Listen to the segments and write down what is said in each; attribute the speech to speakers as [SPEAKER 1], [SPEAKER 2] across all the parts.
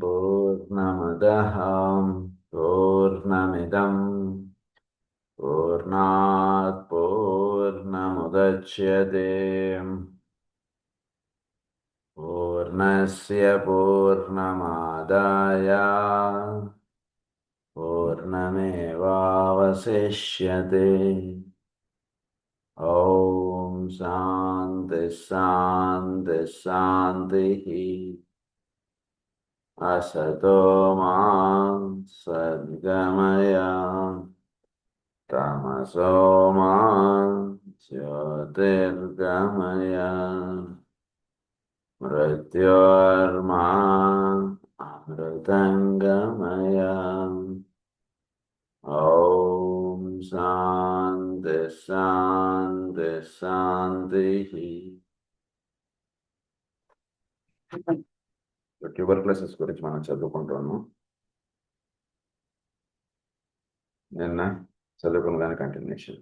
[SPEAKER 1] पूर्णमदः पूर्णमिदं पूर्णात् पूर्णमुदच्यते पूर्णस्य पूर्णमादाय पूर्णमेवावशिष्यते। ॐ शान्ति शान्ति शान्तिः। असतो मा सद्गमय तमसो मा ज्योतिर्गमय मृत्योर्मा अमृतङ्गमय। ॐ शान्ति शान्ति शान्तिः। ట్యూబర్క్లోసిస్ గురించి మనం చదువుకుంటున్నాము. నిన్న చదువుకున్న దాని continuation.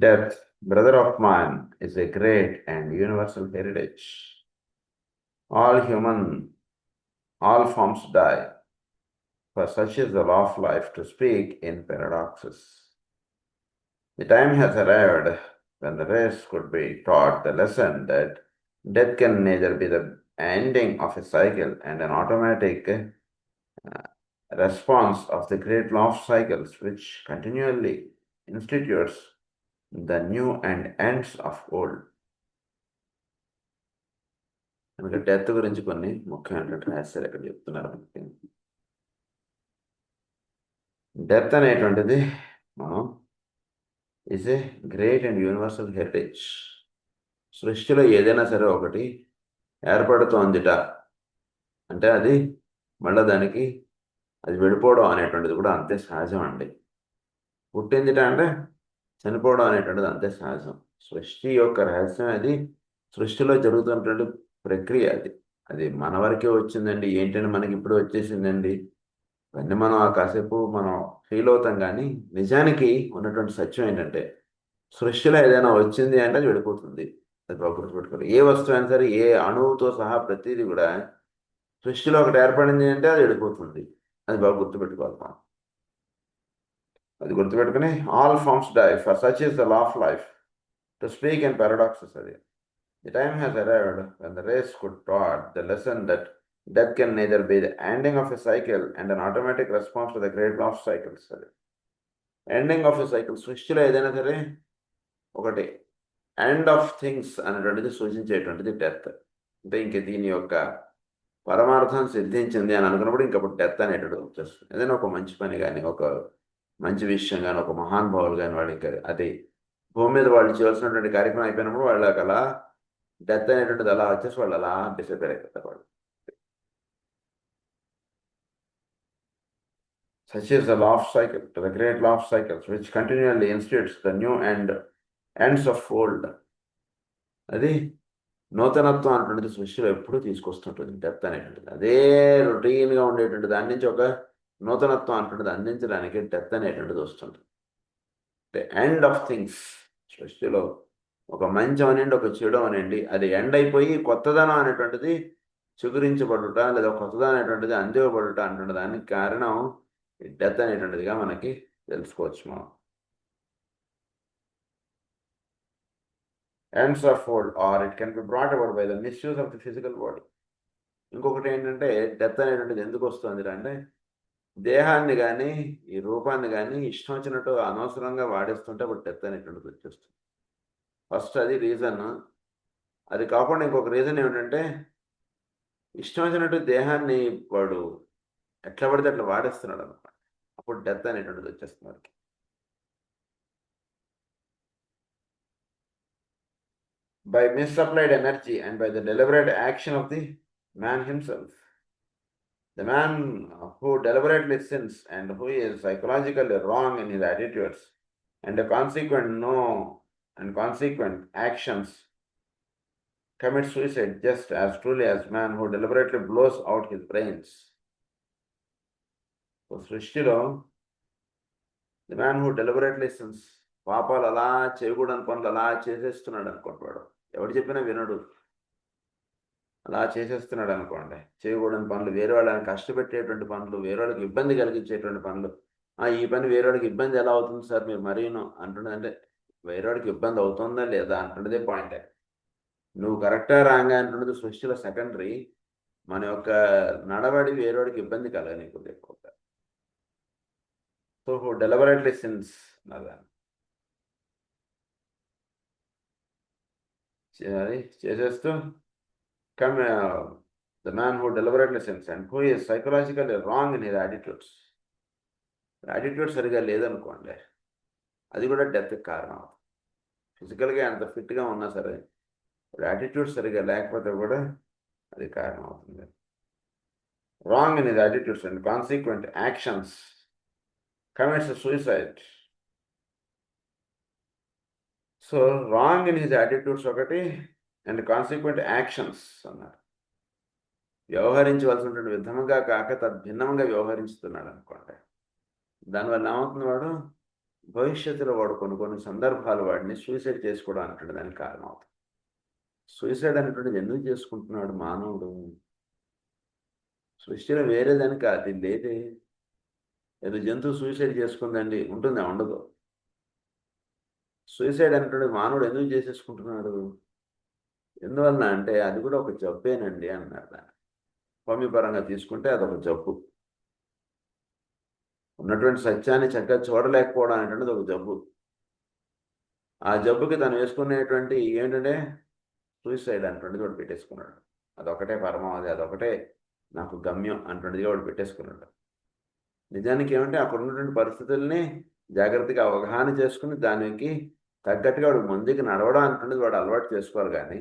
[SPEAKER 1] Death, brother of mine, is a great and universal heritage. All forms die, for such is the law of life, to speak in paradoxes. The time has arrived when the race could be taught the lesson that death can neither be the ending of a cycle and an automatic response of the great law of cycles, which continually institutes the new and ends of old. మనకి death గురించి కొన్ని ముఖ్యమైనటువంటి రహస్యాలు ఇక్కడ చెప్తున్నారు మనకి. Death అనేటువంటిది మనం is a great and universal heritage. సృష్టిలో ఏదైనా సరే ఒకటి ఏర్పడుతోందిట అంటే అది మళ్ళీ దానికి అది వెళ్ళిపోవడం అనేటువంటిది కూడా అంతే సహజం అండి. పుట్టిందిట అంటే చనిపోవడం అనేటువంటిది అంతే సహజం. సృష్టి యొక్క రహస్యం అది. సృష్టిలో జరుగుతున్నటువంటి ప్రక్రియ అది. అది మన వరకే వచ్చిందండి, ఏంటంటే మనకి ఇప్పుడు వచ్చేసిందండి, ఇవన్నీ మనం కాసేపు మనం ఫీల్ అవుతాం. కానీ నిజానికి ఉన్నటువంటి సత్యం ఏంటంటే సృష్టిలో ఏదైనా వచ్చింది అంటే అది వెళ్ళిపోతుంది. అది బాగా గుర్తుపెట్టుకోవాలి. ఏ వస్తువు అయినా సరే, ఏ అణువుతో సహా ప్రతిదీ కూడా సృష్టిలో ఒకటి ఏర్పడింది అంటే అది వెళ్ళిపోతుంది. అది బాగా గుర్తుపెట్టుకోవాలి మనం. అది గుర్తుపెట్టుకుని all forms die, for such is the law of life, to speak in paradoxes. అది the time has arrived when the race could taught the lesson that death can neither be the ending of a cycle and an automatic response to the great law of cycles. అది ending of a cycle. సృష్టిలో ఏదైనా సరే ఒకటి end of things అనేటువంటిది సూచించేటువంటిది death. అంటే ఇంక దీని యొక్క పరమార్థం సిద్ధించింది అని అనుకున్నప్పుడు ఇంకప్పుడు డెత్ అనేటువంటిది వచ్చేస్తుంది. ఏదైనా ఒక మంచి పని కానీ, ఒక మంచి విషయం కానీ, ఒక మహానుభావులు కానీ, వాళ్ళు ఇంకా అది భూమి మీద వాళ్ళు చేయాల్సినటువంటి కార్యక్రమం అయిపోయినప్పుడు వాళ్ళకి అలా డెత్ అనేటువంటిది అలా వచ్చేసి వాళ్ళు అలా డిసపేర్ అయిపోతారు వాళ్ళు. Such is the law of cycle, the great law of cycles, which continually institutes the new and ends of old. అది నూతనత్వం అనేటువంటిది సృష్టిలో ఎప్పుడూ తీసుకొస్తుంటుంది డెత్ అనేటువంటిది. అదే రొటీన్గా ఉండేటువంటి దాని నుంచి ఒక నూతనత్వం అనేటువంటిది అందించడానికి డెత్ అనేటువంటిది వస్తుంది. The end of things. సృష్టిలో ఒక మంచి అనండి, ఒక చెడు అనండి, అది ఎండ్ అయిపోయి కొత్తదనం అనేటువంటిది చిగురించబడుట లేదా కొత్తదనం అనేటువంటిది అందివ్వబడుట అంటున్న దానికి కారణం డెత్ అనేటువంటిదిగా మనకి తెలుసుకోవచ్చు మనం. ends of old, or it can be brought about by the misuse of the physical body. ఇంకొకటి ఏంటంటే డెత్ అనేటువంటిది ఎందుకు వస్తుంది అంటే దేహాన్ని కానీ ఈ రూపాన్ని కానీ ఇష్టం వచ్చినట్టు అనవసరంగా వాడేస్తుంటే అప్పుడు డెత్ అనేటువంటిది వచ్చేస్తుంది. ఫస్ట్ అది రీజన్. అది కాకుండా ఇంకొక రీజన్ ఏమిటంటే ఇష్టం వచ్చినట్టు దేహాన్ని వాడు ఎట్లా పడితే అట్లా వాడేస్తున్నాడు అనమాట. అప్పుడు డెత్ అనేటువంటిది వచ్చేస్తుంది వాడికి. By misapplied energy and by the deliberate action of the man himself. The man who deliberately sins and who is psychologically wrong in his attitudes and the consequent actions commits suicide just as truly as man who deliberately blows out his brains. So సృష్టిలో the man who deliberately sins, పాపాలు అలా చేయకూడని పనులు అలా చేసేస్తున్నాడు అనుకుంటున్నాడు. ఎవరు చెప్పినా వినడు. అలా చేసేస్తున్నాడు అనుకోండి, చేయకూడని పనులు, వేరే వాళ్ళని కష్టపెట్టేటువంటి పనులు, వేరే వాళ్ళకి ఇబ్బంది కలిగించేటువంటి పనులు. ఈ పని వేరే వాళ్ళకి ఇబ్బంది ఎలా అవుతుంది సార్ మీరు మరీను అంటున్నది, అంటే వేరే వాడికి ఇబ్బంది అవుతుందా లేదా అంటున్నదే పాయింటే. నువ్వు కరెక్టా రాంగా అంటున్నది సృష్టిలో సెకండరీ. మన యొక్క నడవడి వేరేవాడికి ఇబ్బంది కలగనీయకూడదు ఎక్కువగా. సో హూ డెలిబరేట్లీ సిన్స్ అలా చేసేస్తూ come the man who deliberately since and who is psychologically wrong in his attitudes. Attitude సరిగా లేదనుకోండి, అది కూడా డెత్కి కారణం. ఫిజికల్గా ఎంత ఫిట్గా ఉన్నా సరే యాటిట్యూడ్ సరిగా లేకపోతే కూడా అది కారణం అవుతుంది. Wrong in his attitudes and consequent actions commits suicide. So wrong in his attitudes ఒకటి, అండ్ కాన్సిక్వెంట్ యాక్షన్స్ అన్నారు. వ్యవహరించవలసినటువంటి విధముగా కాక తద్భిన్నంగా వ్యవహరిస్తున్నాడు అనుకోండి, దానివల్ల ఏమవుతుంది, వాడు భవిష్యత్తులో వాడు కొన్ని సందర్భాలు వాడిని సూసైడ్ చేసుకోవడం అనేటువంటి దానికి కారణం అవుతుంది. సూసైడ్ అనేటువంటిది ఎందుకు చేసుకుంటున్నాడు మానవుడు? సృష్టిలో వేరేదానికి అది లేదే. ఏదో జంతువు సూసైడ్ చేసుకుందండి ఉంటుందా? ఉండదు. సూసైడ్ అనేటువంటి మానవుడు ఎందుకు చేసేసుకుంటున్నాడు? ఎందువలన అంటే అది కూడా ఒక జబ్బేనండి అన్నారు. దాన్ని హోమియోపరంగా తీసుకుంటే అదొక జబ్బు. ఉన్నటువంటి సత్యాన్ని చక్కగా చూడలేకపోవడం అనేటువంటిది ఒక జబ్బు. ఆ జబ్బుకి తను వేసుకునేటువంటి ఏంటంటే సూసైడ్ అనేటువంటిది వాడు పెట్టేసుకున్నాడు. అదొకటే పరమావధి, అదొకటే నాకు గమ్యం అనేటువంటిది వాడు పెట్టేసుకున్నాడు. నిజానికి ఏమంటే అక్కడ ఉన్నటువంటి పరిస్థితుల్ని జాగ్రత్తగా అవగాహన చేసుకుని దానికి తగ్గట్టుగా వాడు ముందుకు నడవడం అనేటువంటిది వాడు అలవాటు చేసుకోవాలి. కానీ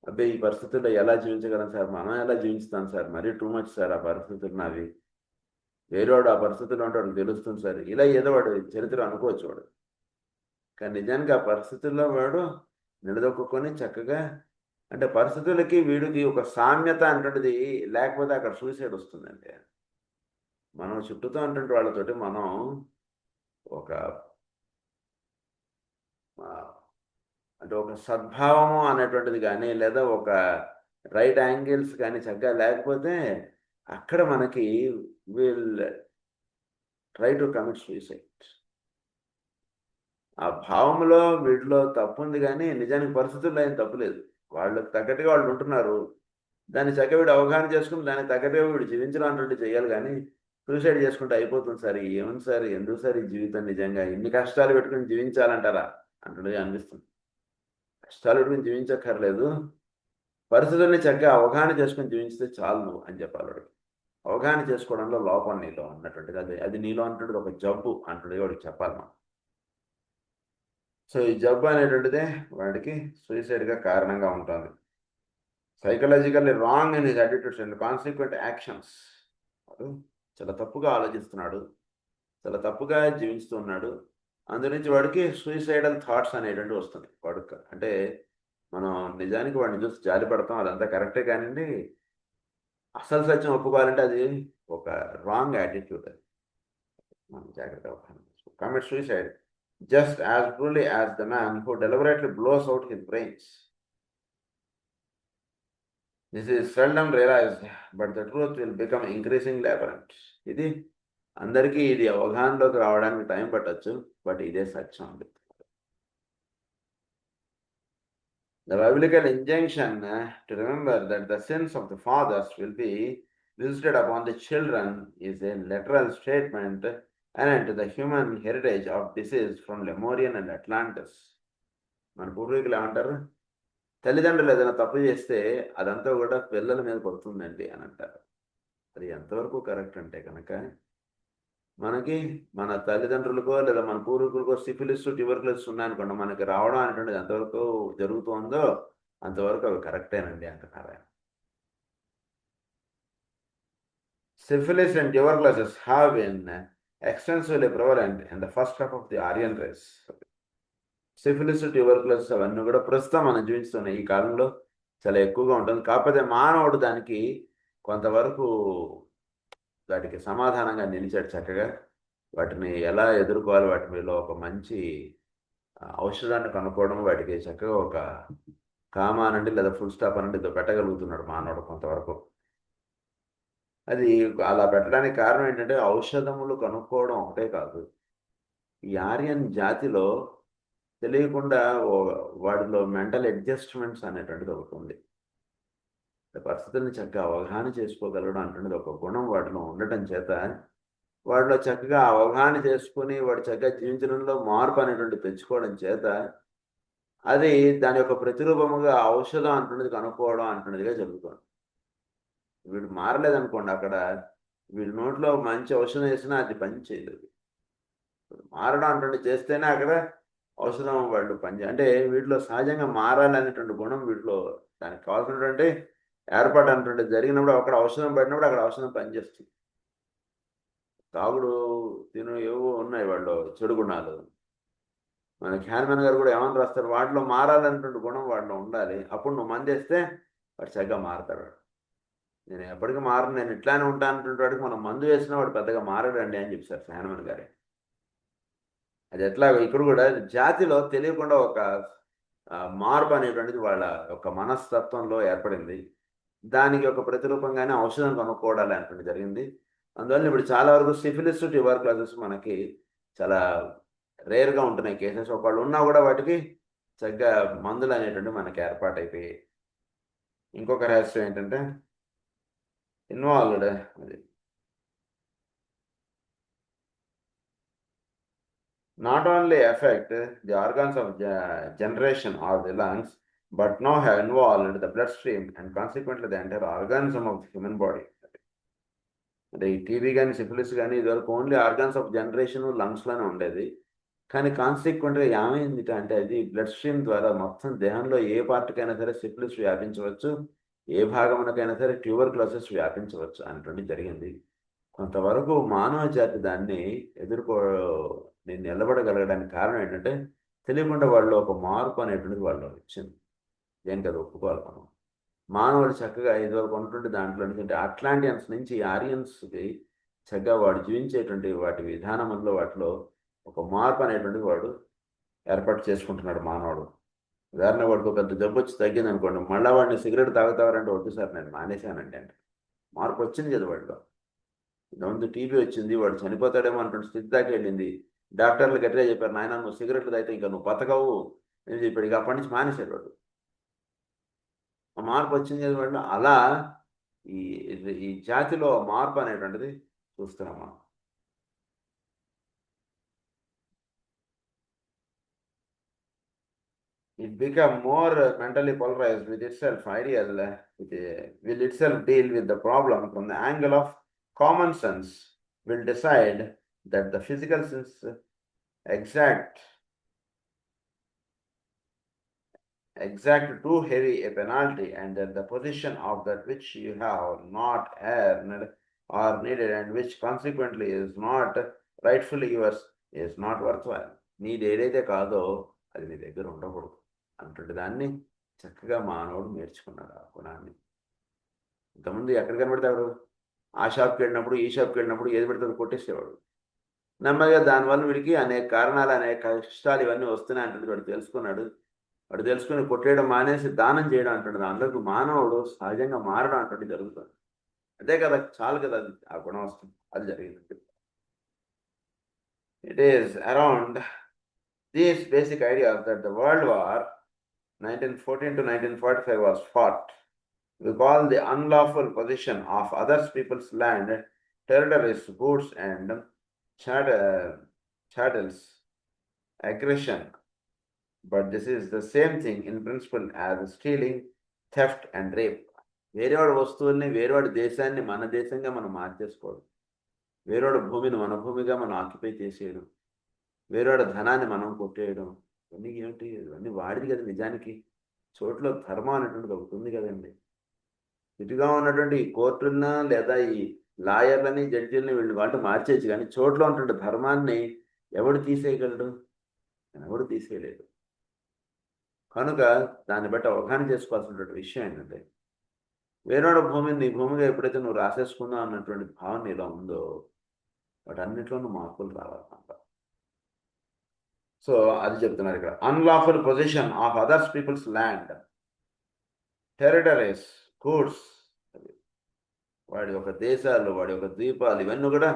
[SPEAKER 1] అబ్బాయి ఈ పరిస్థితుల్లో ఎలా జీవించగలం సార్, మనం ఎలా జీవిస్తాం సార్, మరీ టూ మచ్ సార్ ఆ పరిస్థితులు నావి, వేరేవాడు ఆ పరిస్థితుల్లో ఉంటే వాడికి తెలుస్తుంది సార్, ఇలా ఏదో వాడు చరిత్ర అనుకోవచ్చు వాడు. కానీ నిజానికి ఆ పరిస్థితుల్లో వాడు నిలదొక్కుని చక్కగా, అంటే పరిస్థితులకి వీడికి ఒక సామ్యత అంటుంటిది లేకపోతే అక్కడ సూసైడ్ వస్తుందండి. మనం చుట్టూతో అంటుంటే వాళ్ళతోటి మనం ఒక అంటే ఒక సద్భావము అనేటువంటిది కానీ, లేదా ఒక రైట్ యాంగిల్స్ కానీ చక్కగా లేకపోతే అక్కడ మనకి will try to commit suicide. ఆ భావంలో వీటిలో తప్పు ఉంది, కానీ నిజానికి పరిస్థితుల్లో ఏం తప్పు లేదు. వాళ్ళకి తగ్గట్టుగా వాళ్ళు ఉంటున్నారు. దాన్ని చక్కగా వీడు అవగాహన చేసుకుని దానికి తగ్గట్టుగా వీడు జీవించడం అన్నట్టు చేయాలి. కానీ సూసైడ్ చేసుకుంటే అయిపోతుంది సార్, ఏముంది సార్, ఎందుకు సార్ ఈ జీవితం, నిజంగా ఇన్ని కష్టాలు పెట్టుకుని జీవించాలంటారా అంటున్నది అనిపిస్తుంది. కష్టాలు పెట్టుకుని జీవించక్కర్లేదు, పరిస్థితుల్ని చక్కగా అవగాహన చేసుకుని జీవించితే చాలు నువ్వు అని చెప్పాలి వాడికి. అవగాహన చేసుకోవడంలో లోపం నీలో అన్నటువంటిది, అది నీలో అంటున్నది ఒక జబ్బు అంటున్నది వాడికి చెప్పాలి మనం. సో ఈ జబ్బు అనేటువంటిదే వాడికి సూసైడ్గా కారణంగా ఉంటుంది. Psychologically wrong in his attitudes and consequent actions. వాడు చాలా తప్పుగా ఆలోచిస్తున్నాడు, చాలా తప్పుగా జీవిస్తున్నాడు. అందునుంచి వాడికి సూసైడల్ థాట్స్ అనేటువంటివి వస్తుంది వాడు. అంటే మనం నిజానికి వాడిని చూసి జాలి పడతాం, అదంతా కరెక్టే. కానివ్వండి, అసలు సత్యం ఒప్పుకోవాలంటే అది ఒక రాంగ్ యాటిట్యూడ్. అది మనం జాగ్రత్తగా commit suicide just as brutally as the man who deliberately blows out his brains. This is seldom realized, but the truth will become increasingly apparent. ఇది అందరికీ ఇది అవగాహనలోకి రావడానికి టైం పట్టొచ్చు, బట్ ఇదే సత్యం. The biblical injunction to remember that the sins of the fathers will be visited upon the children is a literal statement and the human heritage of disease from Lemurian and Atlantis. మన పూర్వీకులు ఏమంటారు, తల్లిదండ్రులు ఏదైనా తప్పు చేస్తే అదంతా కూడా పిల్లల మీద పడుతుందండి అని అంటారు. అది ఎంతవరకు కరెక్ట్ అంటే కనుక, మనకి మన తల్లిదండ్రులకో లేదా మన పూర్వీకులకో సిఫిలిస్ ట్యూబర్కులోసిస్ ఉన్నాయనుకోండి, మనకి రావడం అనేటువంటిది ఎంతవరకు జరుగుతుందో అంతవరకు అవి కరెక్టేనండి అంటున్నారు ఆయన. Syphilis and tuberculosis have been extensively prevalent in the first half of the Aryan race. Syphilis tuberculosis అవన్నీ కూడా ప్రస్తుతం మనం జీవిస్తున్నాయి ఈ కాలంలో చాలా ఎక్కువగా ఉంటుంది. కాకపోతే మానవుడు దానికి కొంతవరకు వాటికి సమాధానంగా నిలిచాడు చక్కగా. వాటిని ఎలా ఎదుర్కోవాలి, వాటి మీద ఒక మంచి ఔషధాన్ని కనుక్కోవడం, వాటికి చక్కగా ఒక కామా అనండి లేదా ఫుల్ స్టాప్ అనండి ఏదో పెట్టగలుగుతున్నాడు మానవుడు కొంతవరకు. అది అలా పెట్టడానికి కారణం ఏంటంటే ఔషధములు కనుక్కోవడం ఒకటే కాదు, ఈ ఆర్యన్ జాతిలో తెలియకుండా వాడిలో మెంటల్ అడ్జస్ట్మెంట్స్ అనేటువంటిది ఒకటి ఉంది. పరిస్థితుల్ని చక్కగా అవగాహన చేసుకోగలగడం అంటున్నది ఒక గుణం వాటిలో ఉండటం చేత, వాడిలో చక్కగా అవగాహన చేసుకుని వాడు చక్కగా జీవించడంలో మార్పు అనేటువంటి తెచ్చుకోవడం చేత, అది దాని యొక్క ప్రతిరూపముగా ఔషధం అంటున్నది కనుక్కోవడం అంటున్నదిగా జరుగుతుంది. వీడు మారలేదనుకోండి, అక్కడ వీడి నోట్లో మంచి ఔషధం వేసినా అది పని చేయలేదు. మారడం అంటుండే చేస్తేనే అక్కడ ఔషధం వాళ్ళు అంటే వీటిలో సహజంగా మారాలనేటువంటి గుణం వీటిలో దానికి కావాల్సినటువంటి ఏర్పాటు అనేటువంటి జరిగినప్పుడు అక్కడ ఔషధం పడినప్పుడు అక్కడ ఔషధం పనిచేస్తుంది. తాగుడు తిను ఏవో ఉన్నాయి వాళ్ళు చెడు గుణాలు. మన హ్యాన్మెన్ గారు కూడా ఏమని రాస్తారు, వాటిలో మారాలనేటువంటి గుణం వాటిలో ఉండాలి. అప్పుడు నువ్వు మందేస్తే వాడు చక్కగా మారతాడు. నేను ఎప్పటికీ మారను, నేను ఇట్లానే ఉంటానటువంటి వాడికి మనం మందు వేసినా వాడు పెద్దగా మారడండి అని చెప్పారు హ్యాన్మెన్ గారే. అది ఎట్లా ఇక్కడ కూడా జాతిలో తెలియకుండా ఒక మార్పు అనేటువంటిది వాళ్ళ యొక్క మనస్తత్వంలో ఏర్పడింది. దానికి ఒక ప్రతిరూపంగానే ఔషధం కనుక్కోవడాలు అనేటువంటి జరిగింది. అందువల్ల ఇప్పుడు చాలా వరకు సిఫిలిస్ ట్యూబర్క్లోసిస్ మనకి చాలా రేర్గా ఉంటున్నాయి కేసెస్. ఒకళ్ళు ఉన్నా కూడా వాటికి చక్కగా మందులు అనేటువంటివి మనకి ఏర్పాటైపోయాయి. ఇంకొక రహస్యం ఏంటంటే ఇన్వాల్వ్డ్ అది not only affect the organs of generation or the lungs, but now have involved the bloodstream and consequently the entire organism of the human body. అంటే ఈ టీబీ కానీ సిఫిలిస్ కానీ ఇదివరకు ఓన్లీ ఆర్గాన్స్ ఆఫ్ జనరేషన్ లంగ్స్లోనే ఉండేది. కానీ కాన్సిక్వెంట్గా ఏమైంది అంటే అది బ్లడ్ స్ట్రీమ్ ద్వారా మొత్తం దేహంలో ఏ పార్ట్కైనా సరే సిఫిలిస్ వ్యాపించవచ్చు, ఏ భాగమునకైనా సరే ట్యూబర్క్లోసిస్ వ్యాపించవచ్చు అనేటువంటి జరిగింది. కొంతవరకు మానవ జాతి దాన్ని నేను నిలబడగలగడానికి కారణం ఏంటంటే తెలియకుండా వాళ్ళు ఒక మార్పు అనేటువంటిది వాళ్ళు వచ్చింది. దేనికి అది ఒప్పుకోవాలి మనం. మానవుడు చక్కగా ఇదివరకు ఉన్నటువంటి దాంట్లో ఎందుకంటే అట్లాంటియన్స్ నుంచి ఆరియన్స్కి చక్కగా వాడు జీవించేటువంటి వాటి విధానంలో వాటిలో ఒక మార్పు అనేటువంటిది వాడు ఏర్పాటు చేసుకుంటున్నాడు మానవుడు. ఉదాహరణ వాడికి ఒక పెద్ద జబ్బు వచ్చి తగ్గింది అనుకోండి, మళ్ళీ వాడిని సిగరెట్ తాగుతావారంటే వద్దు సార్ నేను మానేశానంటే అంటే మార్పు వచ్చింది కదా వాడిలో. ముందు టీబీ వచ్చింది, వాడు చనిపోతాడేమో అంటున్న స్థితి దాకా వెళ్ళింది. డాక్టర్లు గట్టిగా చెప్పారు, నాయన నువ్వు సిగరెట్లు తాగితే ఇంకా నువ్వు బతకవు అని చెప్పాడు. ఇక అప్పటి నుంచి మానేశాడు వాడు. ఆ మార్పు వచ్చింది కదా వాడు. అలా ఈ ఈ జాతిలో మార్పు అనేటువంటిది చూస్తున్నాం మనం. It become more mentally polarized with itself ideal, will itself deal with the problem from the angle of common sense, will decide that the physical sense exact too heavy a penalty and that the position of that which you have not earned or needed and which consequently is not rightfully yours is not worthwhile. నీది ఏదైతే కాదో అది నీ దగ్గర ఉండకూడదు అంటుంటే దాన్ని చక్కగా మానవుడు నేర్చుకున్నాడు ఆ గుణాన్ని. ఇంతకుముందు ఎక్కడ కనబడతాడు, ఆ షాప్కి వెళ్ళినప్పుడు ఈ షాప్కి వెళ్ళినప్పుడు ఏది పెడతాడు కొట్టేసేవాడు. నెమ్మదిగా దానివల్ల వీడికి అనేక కారణాలు అనేక కష్టాలు ఇవన్నీ వస్తున్నాయి అంటే వాడు తెలుసుకున్నాడు. వాడు తెలుసుకుని కొట్టేయడం మానేసి దానం చేయడం అంటుండదు. అందులోకి మానవుడు సహజంగా మారడం అంటుంటే జరుగుతుంది. అదే కదా చాలు కదా అది ఆ గుణం వస్తుంది. అది జరిగింది. It is around these basic ideas that the world war 1914 to 1945 was fought with all the unlawful possession of other people's land, terrorist goods and chattels, aggression. But this is the same thing in principle as stealing, theft and rape. వేరేవాడి వస్తువుల్ని వేరేవాడి దేశాన్ని మన దేశంగా మనం మార్చేసుకోవడం, వేరేవాడి భూమిని మన భూమిగా మనం occupy చేసేయడం, వేరేవాడి ధనాన్ని మనం కొట్టేయడం, ఇవన్నీ ఏమిటి? ఇవన్నీ వాడిది కదా నిజానికి. చోట్ల ధర్మం అనేటువంటిది ఒకటి ఉంది కదండి. ఇటుగా ఉన్నటువంటి ఈ కోర్టులను లేదా ఈ లాయర్లని జడ్జీలని వీళ్ళు వాళ్ళు మార్చేయచ్చు, కానీ చోట్ల ఉన్నటువంటి ధర్మాన్ని ఎవడు తీసేయగలడు? ఎవడు తీసేయలేడు. కనుక దాన్ని బట్టి అవగాహన చేసుకోవాల్సినటువంటి విషయం ఏంటంటే వేరేవాడి భూమిని నీ భూమిగా ఎప్పుడైతే నువ్వు రాసేసుకుందాం అన్నటువంటి భావన ఇలా ఉందో వాటన్నిటిలోనూ మార్పులు రావాలన్నమాట. సో అది చెప్తున్నారు ఇక్కడ. Unlawful position of others peoples land territories, goods, వాడి యొక్క దేశాలు, వాడి యొక్క ద్వీపాలు ఇవన్నీ కూడా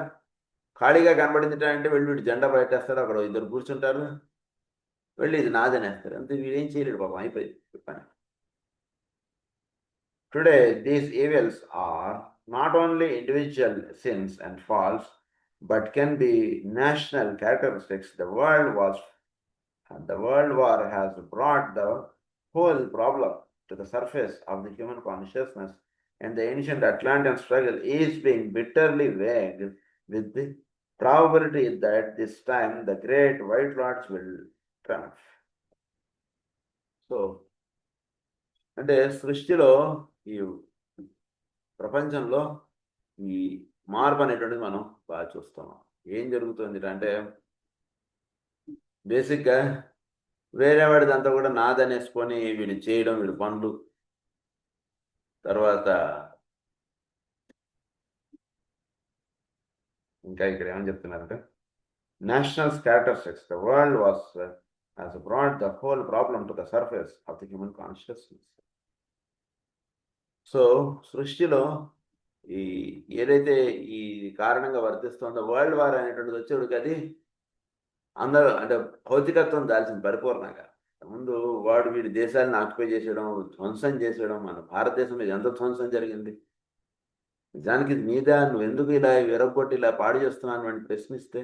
[SPEAKER 1] ఖాళీగా కనబడింది అంటే వెళ్ళి వీడు జెండా బయటేస్తాడు, అక్కడ ఇద్దరు కూర్చుంటారు, వెళ్ళి ఇది నాదనేస్తారు, అంతే. వీడేం చేయలేడు పాపం, అయిపోయింది పని. Today, these evils are not only individual sins and faults, but can be national characteristics. The world war has brought the whole problem to the surface of the human consciousness, and the ancient Atlantean struggle is being bitterly vague with the probability that this time the great white lords will triumph. So, అంటే సృష్టిలో ఈ ప్రపంచంలో ఈ మార్పు అనేటువంటిది మనం బాగా చూస్తాం. ఏం జరుగుతుంది అంటే బేసిక్గా వేరే వాడిదంతా కూడా నాదనేసుకొని వీడు చేయడం, వీడు పనులు, తర్వాత ఇంకా ఇక్కడ ఏమని చెప్తున్నారంటే national characteristics, the world has brought the whole problem to the surface of the human consciousness. So సృష్టిలో ఈ ఏదైతే ఈ కారణంగా వర్తిస్తుందో వరల్డ్ వార్ అనేటువంటిది వచ్చేవాడికి అది అందరూ అంటే భౌతికత్వం దాల్సిన పరిపూర్ణంగా. ముందు వాడు వీడి దేశాలను ఆక్యుపై చేసేయడం, ధ్వంసం చేసేయడం, మన భారతదేశం మీద ఎంత ధ్వంసం జరిగింది, నిజానికి మీద నువ్వు ఎందుకు ఇలా విరగొట్టి ఇలా పాడు చేస్తున్నాను అని ప్రశ్నిస్తే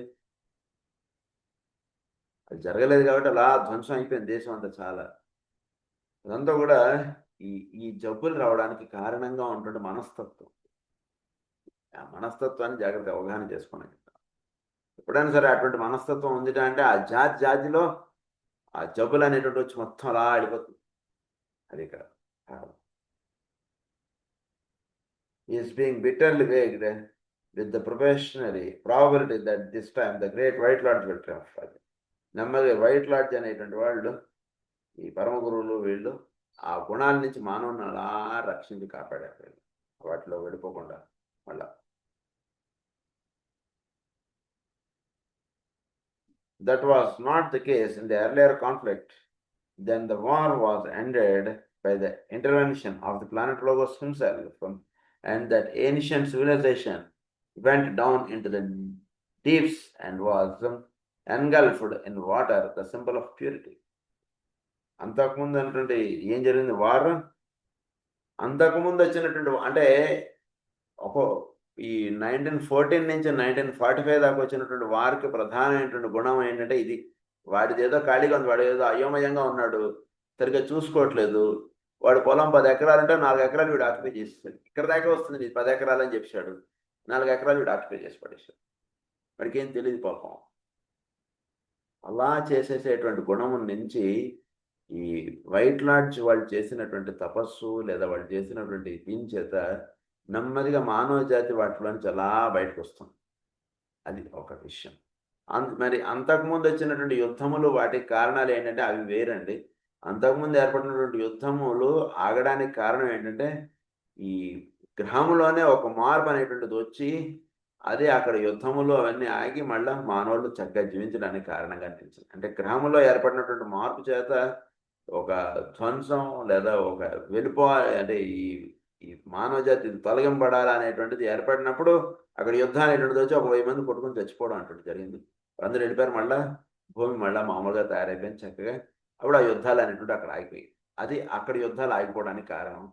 [SPEAKER 1] అది జరగలేదు కాబట్టి అలా ధ్వంసం అయిపోయింది దేశం అంతా. చాలా అదంతా కూడా ఈ ఈ జబ్బులు రావడానికి కారణంగా ఉంటుండే మనస్తత్వం. ఆ మనస్తత్వాన్ని జాగ్రత్తగా అవగాహన చేసుకున్నాం. ఎప్పుడైనా సరే అటువంటి మనస్తత్వం ఉంది అంటే ఆ జాతిలో ఆ జబ్బులు అనేటువంటి వచ్చి మొత్తం అలా ఆడిపోతుంది. అది ఇక్కడ is being bitterly vague with the professionally probability that this time the great white lords will triumph. నెమ్మది వైట్ లాడ్జ్ అనేటువంటి వాళ్ళు, ఈ పరమ గురువులు, వీళ్ళు ఆ గుణాల నుంచి మానవుని అలా రక్షించి కాపాడారు, వాటిలో వెళ్ళిపోకుండా. మళ్ళా that was not the case in the earlier conflict. Then the war was ended by the intervention of the planet Logos himself, and that ancient civilization went down into the deeps and was engulfed in water, the symbol of purity. అంతకుముందు అంటే ఏం జరిగింది, war అంతకుముందు వచ్చినటువంటి అంటే ఈ 1914 నుంచి 1945 దాకా వచ్చినటువంటి వారికి ప్రధానమైనటువంటి గుణం ఏంటంటే ఇది. వాడిది ఏదో ఖాళీగా ఉంది, వాడు ఏదో అయోమయంగా ఉన్నాడు, సరిగ్గా చూసుకోవట్లేదు, వాడు పొలం 10 ఎకరాలంటే 4 ఎకరాలు వీడు ఆక్యుపై చేసేసాడు. ఇక్కడ దాకా వస్తుంది 10 ఎకరాలు అని చెప్పాడు, 4 ఎకరాలు వీడు ఆక్యుపై చేసి పడేశాడు. వాడికి ఏం తెలియదు పాపం. అలా చేసేసేటువంటి గుణం నుంచి ఈ వైట్ లాడ్జ్ వాళ్ళు చేసినటువంటి తపస్సు లేదా వాళ్ళు చేసినటువంటి దీని చేత నెమ్మదిగా మానవ జాతి వాటిలోంచి అలా బయటకు వస్తుంది. అది ఒక విషయం. మరి అంతకుముందు వచ్చినటువంటి యుద్ధములు వాటికి కారణాలు ఏంటంటే అవి వేరండి. అంతకుముందు ఏర్పడినటువంటి యుద్ధములు ఆగడానికి కారణం ఏంటంటే ఈ గ్రహంలోనే ఒక మార్పు అనేటువంటిది వచ్చి అదే అక్కడ యుద్ధములు అవన్నీ ఆగి మళ్ళీ మానవులు చక్కగా జీవించడానికి కారణంగా అనిపించింది. అంటే గ్రహంలో ఏర్పడినటువంటి మార్పు చేత ఒక ధ్వంసం లేదా ఒక వెళ్ళిపోవాలి అంటే ఈ మానవ జాతి తొలగింపడాలి అనేటువంటిది ఏర్పడినప్పుడు అక్కడ యుద్ధం అనేటువంటిది వచ్చి 1000 మంది కొట్టుకుని చచ్చిపోవడం అంటుంది జరిగింది. అందరూ వెళ్ళిపోయారు, మళ్ళీ భూమి మళ్ళీ మామూలుగా తయారైపోయింది చక్కగా. అప్పుడు ఆ యుద్ధాలు అనేటువంటి అక్కడ ఆగిపోయి, అది అక్కడ యుద్ధాలు ఆగిపోవడానికి కారణం.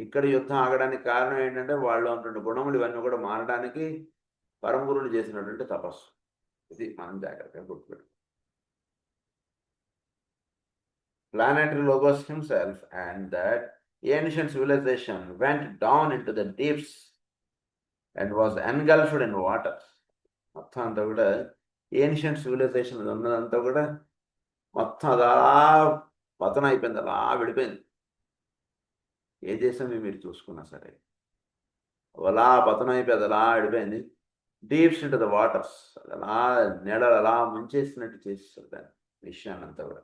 [SPEAKER 1] ఇక్కడ యుద్ధం ఆగడానికి కారణం ఏంటంటే వాళ్ళు ఉన్నటువంటి గుణములు ఇవన్నీ కూడా మారడానికి పరమ గురువులు చేసినటువంటి తపస్సు. ఇది మనం జాగ్రత్తగా గుర్తుపెట్టు. Planetary Logos himself and that ancient civilization went down into the deeps and was engulfed in water. మొత్తం అంతా కూడా ఏన్షియంట్ సివిలైజేషన్ ఉన్నదంతా కూడా మొత్తం అలా పతనం అయిపోయింది, అలా విడిపోయింది. ఏ దేశం మీరు చూసుకున్నా సరే అలా పతనం అయిపోయింది, అలా విడిపోయింది. డీప్స్ ఇంటూ ద వాటర్స్, అలా నీడలు అలా ముంచేసినట్టు చేసేస్తారు దాన్ని విషయాన్ని అంతా కూడా.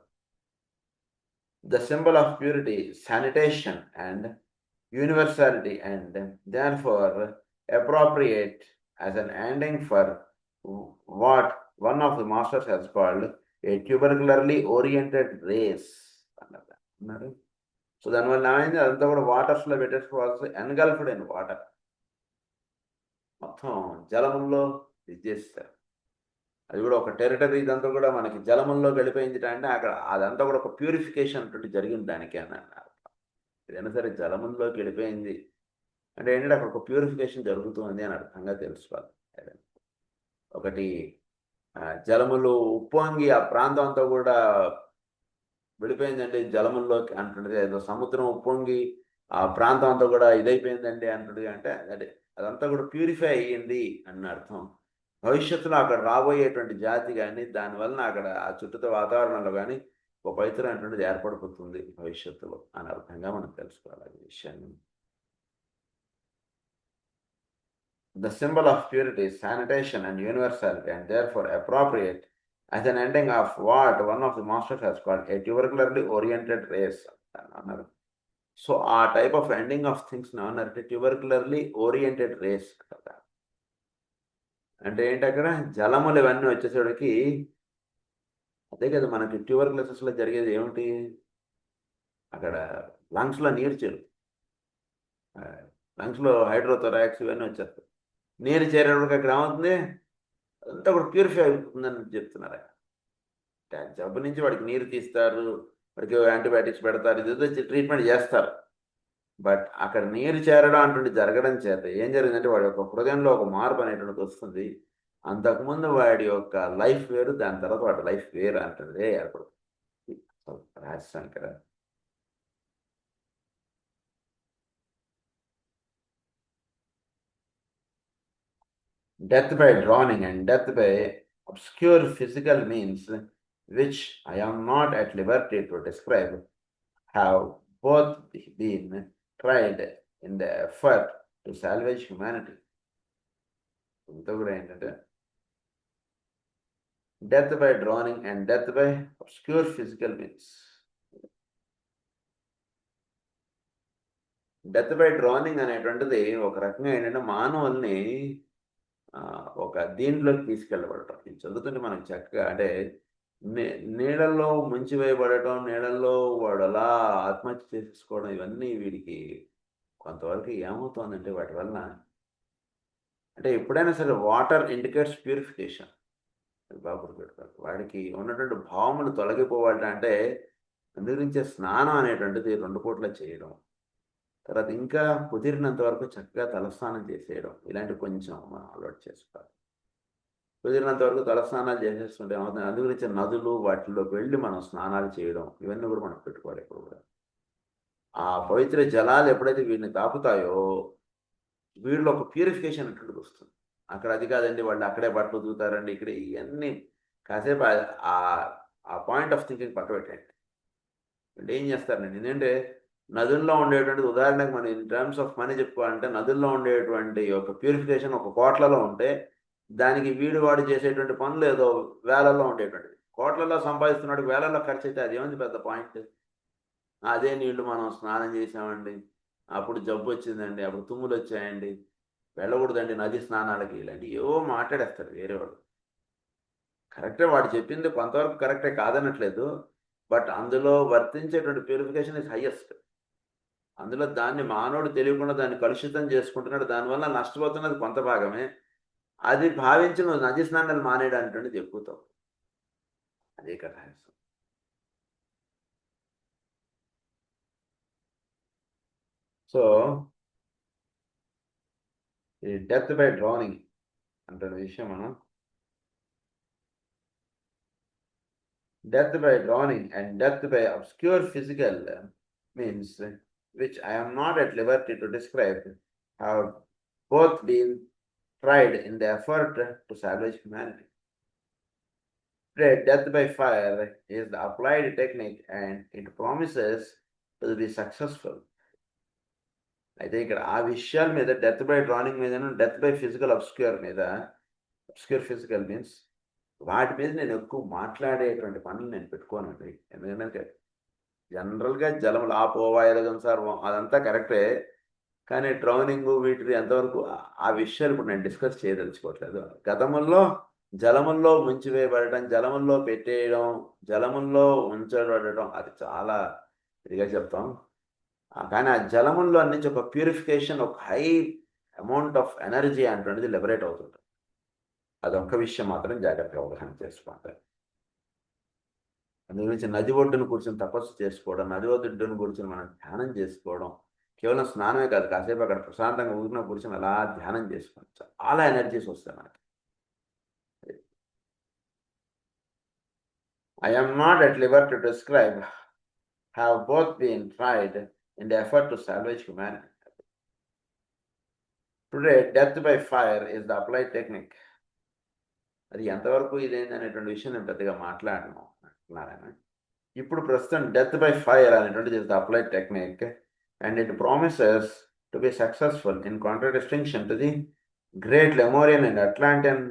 [SPEAKER 1] The symbol of purity, sanitation and universality, and therefore appropriate as an ending for what one of the masters has called a tubercularly oriented race. So దానివల్ల ఏమైంది, అదంతా కూడా వాటర్స్లో పెట్టేసుకోవాల్సి ఎన్గల్ఫ్డ్ ఇన్ వాటర్, మొత్తం జలముల్లో ఇది చేస్తారు. అది కూడా ఒక టెరిటరీ, ఇదంతా కూడా మనకి జలముల్లో గడిపోయింది అంటే అక్కడ అదంతా కూడా ఒక ప్యూరిఫికేషన్ అంటుంటే జరిగింది దానికి అని అన్నారు. ఏదైనా సరే జలముల్లోకి వెళ్ళిపోయింది అంటే ఏంటంటే అక్కడ ఒక ప్యూరిఫికేషన్ జరుగుతుంది అని అర్థంగా తెలుసుకోవాలి. ఒకటి జలములు ఉప్పొంగి ఆ ప్రాంతం అంతా కూడా వెళ్ళిపోయిందండి జలముల్లోకి అంటుండేది, ఏదో సముద్రం ఉప్పొంగి ఆ ప్రాంతం అంతా కూడా ఇదైపోయిందండి అంటుండేది అంటే అదే అదంతా కూడా ప్యూరిఫై అయ్యింది అన్న అర్థం. భవిష్యత్తులో అక్కడ రాబోయేటువంటి జాతి కానీ దానివల్ల అక్కడ ఆ చుట్టూ వాతావరణంలో కానీ ఒక పవిత్రం అటువంటిది ఏర్పడిపోతుంది భవిష్యత్తులో అని అర్థంగా మనం తెలుసుకోవాలి ఈ విషయాన్ని. The symbol of purity is sanitation and universality, and therefore appropriate as an ending of what one of the masters has called a tubercularly oriented race. So ఆ type of ending of things అంటే tubercularly oriented race కదా. అంటే ఏంటి, అక్కడ జలములు ఇవన్నీ వచ్చేసరికి అదే కదా మనకి ట్యూబర్కులోసిస్లో జరిగేది ఏమిటి, అక్కడ లంగ్స్లో నీరు చేరు, లంగ్స్లో హైడ్రోథొరాక్స్ ఇవన్నీ వచ్చేస్తాయి. నీరు చేరేటప్పుడు అక్కడ ఏమవుతుంది, అదంతా కూడా ప్యూరిఫై అవుతుందని చెప్తున్నారు. జబ్బు నుంచి వాడికి నీరు తీస్తారు, వాడికి యాంటీబయాటిక్స్ పెడతారు, ఇది ట్రీట్మెంట్ చేస్తారు. బట్ అక్కడ నీరు చేరడం అంటుండి జరగడం చేత ఏం జరిగిందంటే వాడి యొక్క హృదయంలో ఒక మార్పు అనేటువంటిది వస్తుంది. అంతకుముందు వాడి యొక్క లైఫ్ వేరు, దాని తర్వాత వాడి లైఫ్ వేరు అంటుంది ఏర్పడుతుంది. రహస్యం కదా. Death by drowning and death by obscure physical means, which I am not at liberty to describe, have both been tried in the effort to salvage humanity. ఇంత కూడా ఏంటంటే death by drowning and death by obscure physical means. Death by drowning అనేటువంటిది ఒక రకంగా ఏంటంటే మానవుల్ని ఒక దీంట్లోకి తీసుకెళ్ళబడటం. ఇది చదువుతుంటే మనకు చక్కగా అంటే నీళ్ళల్లో ముంచి వేయబడటం, నీళ్ళల్లో వాడు అలా ఆత్మహత్య చేసుకోవడం, ఇవన్నీ వీడికి కొంతవరకు ఏమవుతుందంటే వాటి వల్ల అంటే ఎప్పుడైనా సరే వాటర్ ఇండికేట్స్ ప్యూరిఫికేషన్. బాబు వాడికి ఉన్నటువంటి భావములు తొలగిపోవాలి అంటే అందుగురించే స్నానం అనేటువంటిది 2 పూట్ల చేయడం, తర్వాత ఇంకా కుదిరినంత వరకు చక్కగా తలస్నానం చేసేయడం, ఇలాంటివి కొంచెం మనం అలవాటు చేసుకోవాలి. కుదిరినంత వరకు తలస్నానాలు చేసేస్తుంటే ఏమవుతుంది, అందుగురించి నదులు వాటిలోకి వెళ్ళి మనం స్నానాలు చేయడం, ఇవన్నీ కూడా మనం పెట్టుకోవాలి ఎప్పుడు కూడా. ఆ పవిత్ర జలాలు ఎప్పుడైతే వీడిని తాకుతాయో వీళ్ళు ఒక ప్యూరిఫికేషన్ అటువంటిది వస్తుంది. అక్కడ అది కాదండి వాళ్ళు అక్కడే బట్టలు ఉతుకుతారండి, ఇక్కడ ఇవన్నీ కాసేపు ఆ పాయింట్ ఆఫ్ థింకింగ్ పక్క పెట్టండి. అంటే ఏం చేస్తారండి, ఎందుకంటే నదుల్లో ఉండేటువంటిది ఉదాహరణకు మనం ఇన్ టర్మ్స్ ఆఫ్ మనీ చెప్పుకోవాలంటే నదుల్లో ఉండేటువంటి ఒక ప్యూరిఫికేషన్ ఒక కోట్లలో ఉంటే దానికి వీడు వాడు చేసేటువంటి పనులు ఏదో వేలల్లో ఉండేటువంటిది. కోట్లలో సంపాదిస్తున్నాడు, వేలల్లో ఖర్చు అయితే అది ఏముంది పెద్ద పాయింట్. అదే నీళ్లు మనం స్నానం చేసామండి, అప్పుడు జబ్బు వచ్చిందండి, అప్పుడు తుమ్ములు వచ్చాయండి, వెళ్ళకూడదండి నది స్నానాలకి, ఇలాంటి ఏవో మాట్లాడేస్తారు వేరే వాళ్ళు. కరెక్టే, వాడు చెప్పింది కొంతవరకు కరెక్టే కాదనట్లేదు, బట్ అందులో వర్తించేటువంటి ప్యూరిఫికేషన్ ఇస్ హయ్యెస్ట్. అందులో దాన్ని మానవుడు తెలియకుండా దాన్ని కలుషితం చేసుకుంటున్నాడు, దానివల్ల నష్టపోతున్నది కొంత భాగమే. అది భావించి నువ్వు నది స్నానాలు మానేయడానికి చెప్పుతావు, అదే కదా. సో ఈ డెత్ బై డ్రౌనింగ్ అంటే విషయం మనం death by drowning and death by obscure physical means, which I am not at liberty to describe, have both been tried in the effort to salvage humanity. Today, death by fire is the applied technique and it promises to be successful. అయితే ఇక్కడ ఆ విషయాల మీద death by drowning మీద, death by physical obscure మీద, obscure physical means వాటి మీద నేను ఎక్కువ మాట్లాడేటువంటి పనులు నేను పెట్టుకోనండి. ఎందుకంటే జనరల్గా జలములు ఆపోవాయలు సార్ అదంతా కరెక్టే, కానీ డ్రౌనింగ్ వీటి ఎంతవరకు ఆ విషయాలు ఇప్పుడు నేను డిస్కస్ చేయదలుచుకోవట్లేదు. గతముల్లో జలముల్లో ముంచివేయబడటం, జలముల్లో పెట్టేయడం, జలముల్లో ఉంచబడటం అది చాలా ఇదిగా చెప్తాం. కానీ ఆ జలముల్లో నుంచి ఒక ప్యూరిఫికేషన్, ఒక హై అమౌంట్ ఆఫ్ ఎనర్జీ అంటున్నది లిబరేట్ అవుతుంది. అదొక్క విషయం మాత్రం జాగ్రత్తగా అవగాహన చేసుకోవాలి. అందు గురించి నది ఒడ్డును కూర్చొని తపస్సు చేసుకోవడం, నది ఒడ్డును కూర్చొని మనం ధ్యానం చేసుకోవడం, కేవలం స్నానమే కాదు, కాసేపు అక్కడ ప్రశాంతంగా ఊరిన కూర్చొని అలా ధ్యానం చేసుకోవడం, చాలా ఎనర్జీస్ వస్తాయి మనకి. I am not at liberty to describe have both been tried in the effort to salvage humanity. Today, death by fire is the applied technique. అది ఎంతవరకు ఇదేంటి అనేటువంటి విషయం నేను పెద్దగా మాట్లాడినాను. ఇప్పుడు ప్రస్తుతం డెత్ బై ఫైర్ అనేటువంటిది is the applied technique, and it promises to be successful in contradistinction to the great Lemurian and Atlantean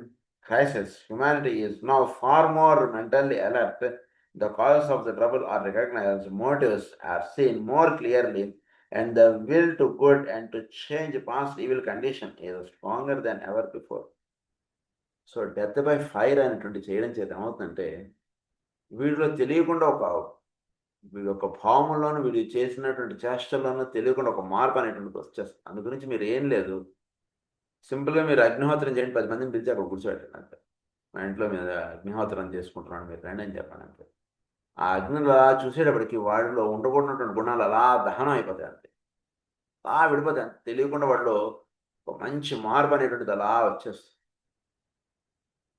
[SPEAKER 1] crisis. Humanity is now far more mentally alert. The causes of the trouble are recognized, motives are seen more clearly, and the will to good and to change past evil condition is stronger than ever before. So death by fire అనేటువంటి చేయడం చేత ఏమవుతుందంటే, వీడిలో తెలియకుండా వీడి యొక్క భావంలోనూ వీడు చేసినటువంటి చేష్టల్లోనూ తెలియకుండా ఒక మార్పు అనేటువంటిది వచ్చేస్తుంది. అందు గురించి మీరు ఏం లేదు, సింపుల్గా మీరు అగ్నిహోత్రం చేయండి, 10 మందిని పిలిచి అక్కడ కూర్చోబెట్టండి అంతే. మా ఇంట్లో మీద అగ్నిహోత్రం చేసుకుంటున్నాను, మీరు రండి అని చెప్పాను అంతే. ఆ అగ్నిలో చూసేటప్పటికి వాడిలో ఉండకూడనటువంటి గుణాలు అలా దహనం అయిపోతాయి అంతే, అలా విడిపోతాయి అంతే. తెలియకుండా వాడిలో ఒక మంచి మార్పు అనేటువంటిది అలా వచ్చేస్తుంది.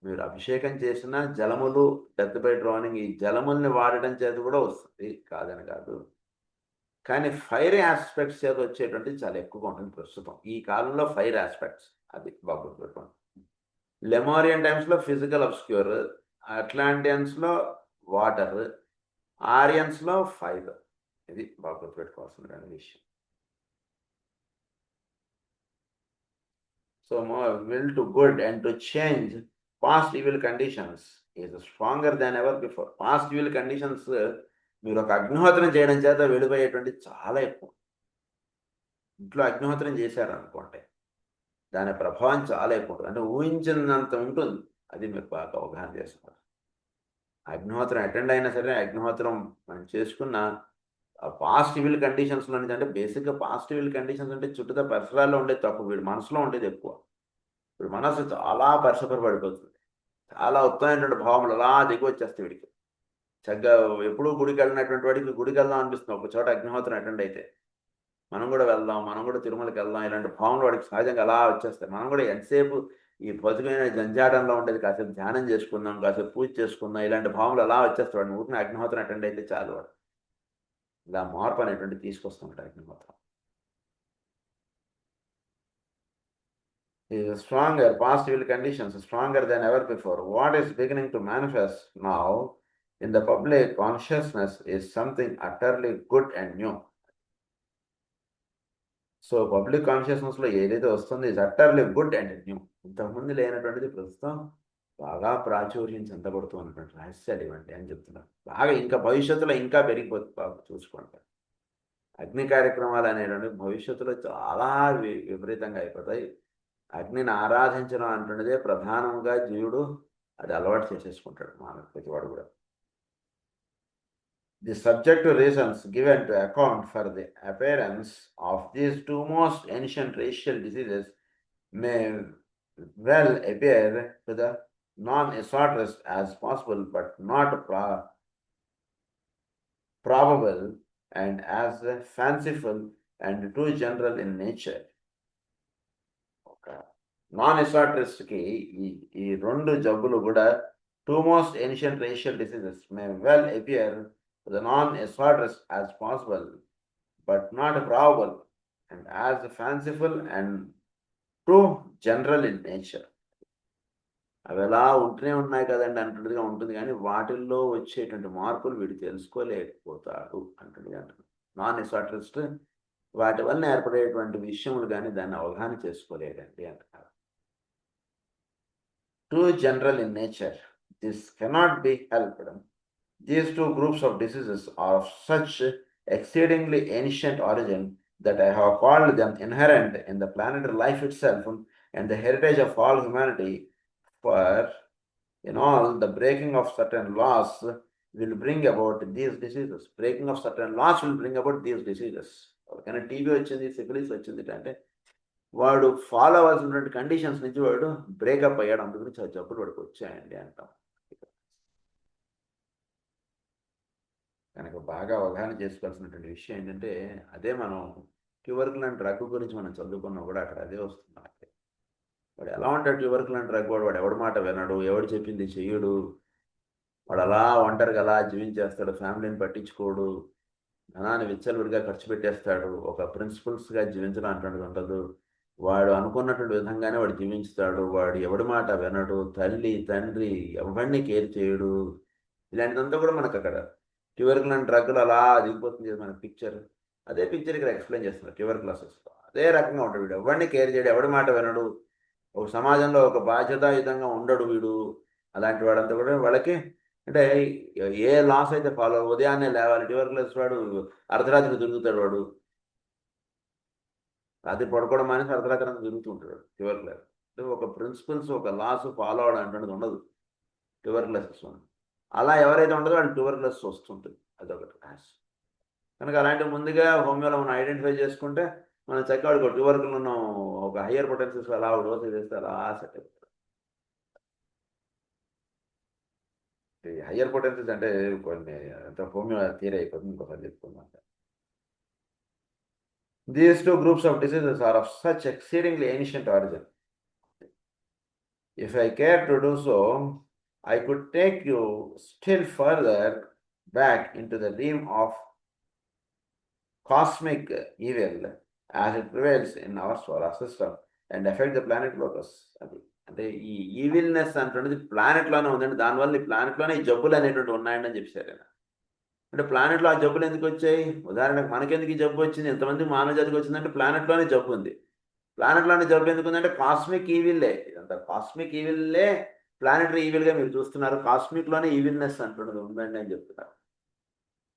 [SPEAKER 1] మీరు అభిషేకం చేసిన జలములు, డెత్ బై డ్రౌనింగ్, ఈ జలముల్ని వాడడం చేత కూడా వస్తుంది, కాదని కాదు. కానీ ఫైర్ ఆస్పెక్ట్స్ చేత వచ్చేటువంటి చాలా ఎక్కువగా ఉంటుంది ప్రస్తుతం ఈ కాలంలో. ఫైర్ ఆస్పెక్ట్స్ అది బాగా గుర్తుపెట్టుకోండి. లెమోరియన్ టైమ్స్లో ఫిజికల్ అబ్స్క్యూర్, అట్లాంటియన్స్లో వాటర్, ఆరియన్స్లో ఫైర్. ఇది బాగా గుర్తుపెట్టుకోవాల్సిన విషయం. So will to good and to change past evil conditions is stronger than ever before. Past evil conditions మీరు ఒక అగ్నిహోత్రం చేయడం చేత వెళ్ళిపోయేటువంటి చాలా ఎక్కువ. ఇంట్లో అగ్నిహోత్రం చేశారనుకోండి, దాని ప్రభావం చాలా ఎక్కువ ఉంటుంది, అంటే ఊహించినంత ఉంటుంది. అది మీరు బాగా అవగాహన చేసుకోవాలి. అగ్నిహోత్రం అటెండ్ అయినా సరే, అగ్నిహోత్రం మనం చేసుకున్న పాస్ట్ ఈవిల్ కండిషన్స్లో నుంచి, అంటే బేసిక్గా పాస్ట్ ఈవిల్ కండిషన్స్ అంటే చుట్టూ పరిసరాల్లో ఉండేది తక్కువ, వీడి మనసులో ఉండేది ఎక్కువ. వీడి మనసు చాలా పరిశుభ్రపడిపోతుంది, చాలా ఉత్తమైనటువంటి భావములు అలా దిగి వచ్చేస్తాయి వీడికి. చక్కగా ఎప్పుడూ గుడికి వెళ్ళినటువంటి వాడికి గుడికి వెళ్దాం అనిపిస్తుంది ఒక చోట అగ్నిహోత్రం అటెండ్ అయితే. మనం కూడా వెళ్దాం, మనం కూడా తిరుమలకి వెళ్దాం, ఇలాంటి భావనలు వాడికి సహజంగా అలా వచ్చేస్తాయి. మనం కూడా ఎంతసేపు ఈ పొద్దుగైన జంజాటంలో ఉండేది, కాసేపు ధ్యానం చేసుకుందాం, కాసేపు పూజ చేసుకుందాం, ఇలాంటి భావనలు అలా వచ్చేస్తాడు. వాడిని ఊరిని అగ్నిహోత్రం అటెండ్ అయితే చాలు, వాడు ఇలా మార్పు అనేటువంటి తీసుకొస్తుంటాడు అగ్నిహోత్రం. is stronger, past evil conditions stronger than ever before. What is beginning to manifest now in the public consciousness is something utterly good and new. So public కాన్షియస్నెస్లో ఏదైతే వస్తుందో is utterly good and new. ఇంతకుముందు లేనటువంటిది ప్రస్తుతం బాగా ప్రాచుర్యం చెందబడుతున్నటువంటి రహస్యాలు ఇవ్వండి అని చెప్తున్నారు. బాగా ఇంకా భవిష్యత్తులో ఇంకా పెరిగిపోతుంది, బాగా చూసుకుంటారు. అగ్ని కార్యక్రమాలు అనేటువంటి భవిష్యత్తులో చాలా విపరీతంగా అయిపోతాయి. అగ్నిని ఆరాధించడం అంటున్నదే ప్రధానంగా జీవుడు అది అలవాటు చేసేసుకుంటాడు, మానవ ప్రతివాడు కూడా. The subjective reasons given to account for the appearance of these two most ancient racial diseases may well appear to the non-esoterist as possible, but not probable, and as fanciful and too general in nature. Non-esoterist ki ఈ రెండు జబ్బులు కూడా two most ancient racial diseases may well appear to the non-esoterist as possible, but not probable, and as fanciful and too general in nature. అవి ఎలా ఉంటూనే ఉన్నాయి కదండి అంటున్నదిగా ఉంటుంది, కానీ వాటిల్లో వచ్చేటువంటి మార్పులు వీడు తెలుసుకోలేకపోతాడు అంటున్నది. నాన్ ఎసాటరిస్ట్ వాటి వల్ల ఏర్పడేటువంటి విషయములు కానీ దాన్ని అవగాహన చేసుకోలేదండి అంటున్నారు. Too general in nature, this cannot be helped. These two groups of diseases are of such exceedingly ancient origin that I have called them inherent in the planetary life itself and the heritage of all humanity. For in all, the breaking of certain laws will bring about these diseases. Breaking of certain laws will bring about these diseases. ఎవరికైనా TB వచ్చింది, syphilis వచ్చింది అంటే వాడు follow అవ్వాల్సినటువంటి conditions నుంచి వాడు breakup అయ్యాడు, అందు గురించి ఆ జబ్బులు వాడికి వచ్చాయండి అంటాం. కనుక బాగా అవగాహన చేసుకోవాల్సినటువంటి విషయం ఏంటంటే అదే మనం ట్యూబర్కుల్ అండ్ డ్రగ్ గురించి మనం చదువుకున్నా కూడా అక్కడ అదే వస్తుంది మనకి. వాడు ఎలా ఉంటాడు ట్యూబర్కుల్ అండ్ డ్రగ్ వాడు ఎవడి మాట వినడు, ఎవడు చెప్పింది చెయ్యడు, వాడు అలా ఒంటరిగా అలా జీవించేస్తాడు, ఫ్యామిలీని పట్టించుకోడు, ధనాన్ని విచ్చలవిడిగా ఖర్చు పెట్టేస్తాడు, ఒక ప్రిన్సిపల్స్గా జీవించడం అటువంటిది ఉండదు, వాడు అనుకున్నటువంటి విధంగానే వాడు జీవించుతాడు, వాడు ఎవడి మాట వినడు, తల్లి తండ్రి ఎవరిని కేర్ చేయడు. ఇలాంటిదంతా కూడా మనకు అక్కడ ట్యూబర్కుల్ అండ్ డ్రగ్లు అలా దిగిపోతుంది కదా మన పిక్చర్. అదే పిక్చర్ ఇక్కడ ఎక్స్ప్లెయిన్ చేస్తున్నారు ట్యూబర్కులోసిస్లో. అదే రకంగా ఉంటాడు వీడు, ఎవరిని కేర్ చేయడు, ఎవడి మాట వినడు, ఒక సమాజంలో ఒక బాధ్యతాయుతంగా ఉండడు వీడు. అలాంటి వాడంతా కూడా వాళ్ళకి అంటే ఏ లాస్ అయితే ఫాలో ఉదయాన్నే లేవాలి, ట్యూబర్కులోసిస్ వాడు అర్ధరాత్రి తిరుగుతాడు, వాడు రాత్రి పడుకోవడం మానేసి అర్ధరాత్రి అంతా తిరుగుతూ ఉంటాడు ట్యూబర్కులోసిస్. ఒక ప్రిన్సిపల్స్ ఒక లాస్ ఫాలో అవడం అంటున్నది ఉండదు ట్యూబర్కులోసిస్. అలా ఎవరైతే ఉండదో వాళ్ళు ట్యూబర్కులోసిస్ వస్తుంటుంది, అదొకటి ర్యాష్. కనుక అలాంటి ముందుగా హోమియోలో మనం ఐడెంటిఫై చేసుకుంటే మనం చక్కగా వాడికి ట్యూబర్కుల్ ఉన్న ఒక హయ్యర్ పొటెన్షియల్స్ అలా డోస్ చేస్తే అలా సెట్ అయిపోతుంది. హయ్యర్ పొటెన్షియల్స్ అంటే కొన్ని హోమియో థియరీ అయిపోతుంది, ఇంకోసారి చెప్పుకుందాం. These two groups of diseases are of such exceedingly ancient origin. If I care to do so, I could take you still further back into the realm of cosmic evil as it prevails in our solar system and affect the planet locus. అంటే ఈ evilness అంటున్నది ప్లానెట్లోనే ఉందండి, దానివల్ల ఈ ప్లానెట్లోనే ఈ జబ్బులు అనేటువంటి ఉన్నాయని చెప్పారు ఆయన. అంటే ప్లానెట్లో ఆ జబ్బులు ఎందుకు వచ్చాయి? ఉదాహరణకు మనకెందుకు ఈ జబ్బు వచ్చింది, ఎంతమంది మానవ జాతికి వచ్చిందంటే ప్లానెట్లోనే జబ్బు ఉంది. ప్లానెట్లోనే జబ్బు ఎందుకు ఉందంటే కాస్మిక్ ఈవిల్లే, ఇదంతా కాస్మిక్ ఈవిల్లే ప్లానెటరీ ఈవిల్గా మీరు చూస్తున్నారు, కాస్మిక్లోనే ఈవిల్నెస్ అంటున్నది ఉందండి అని చెప్తున్నారు.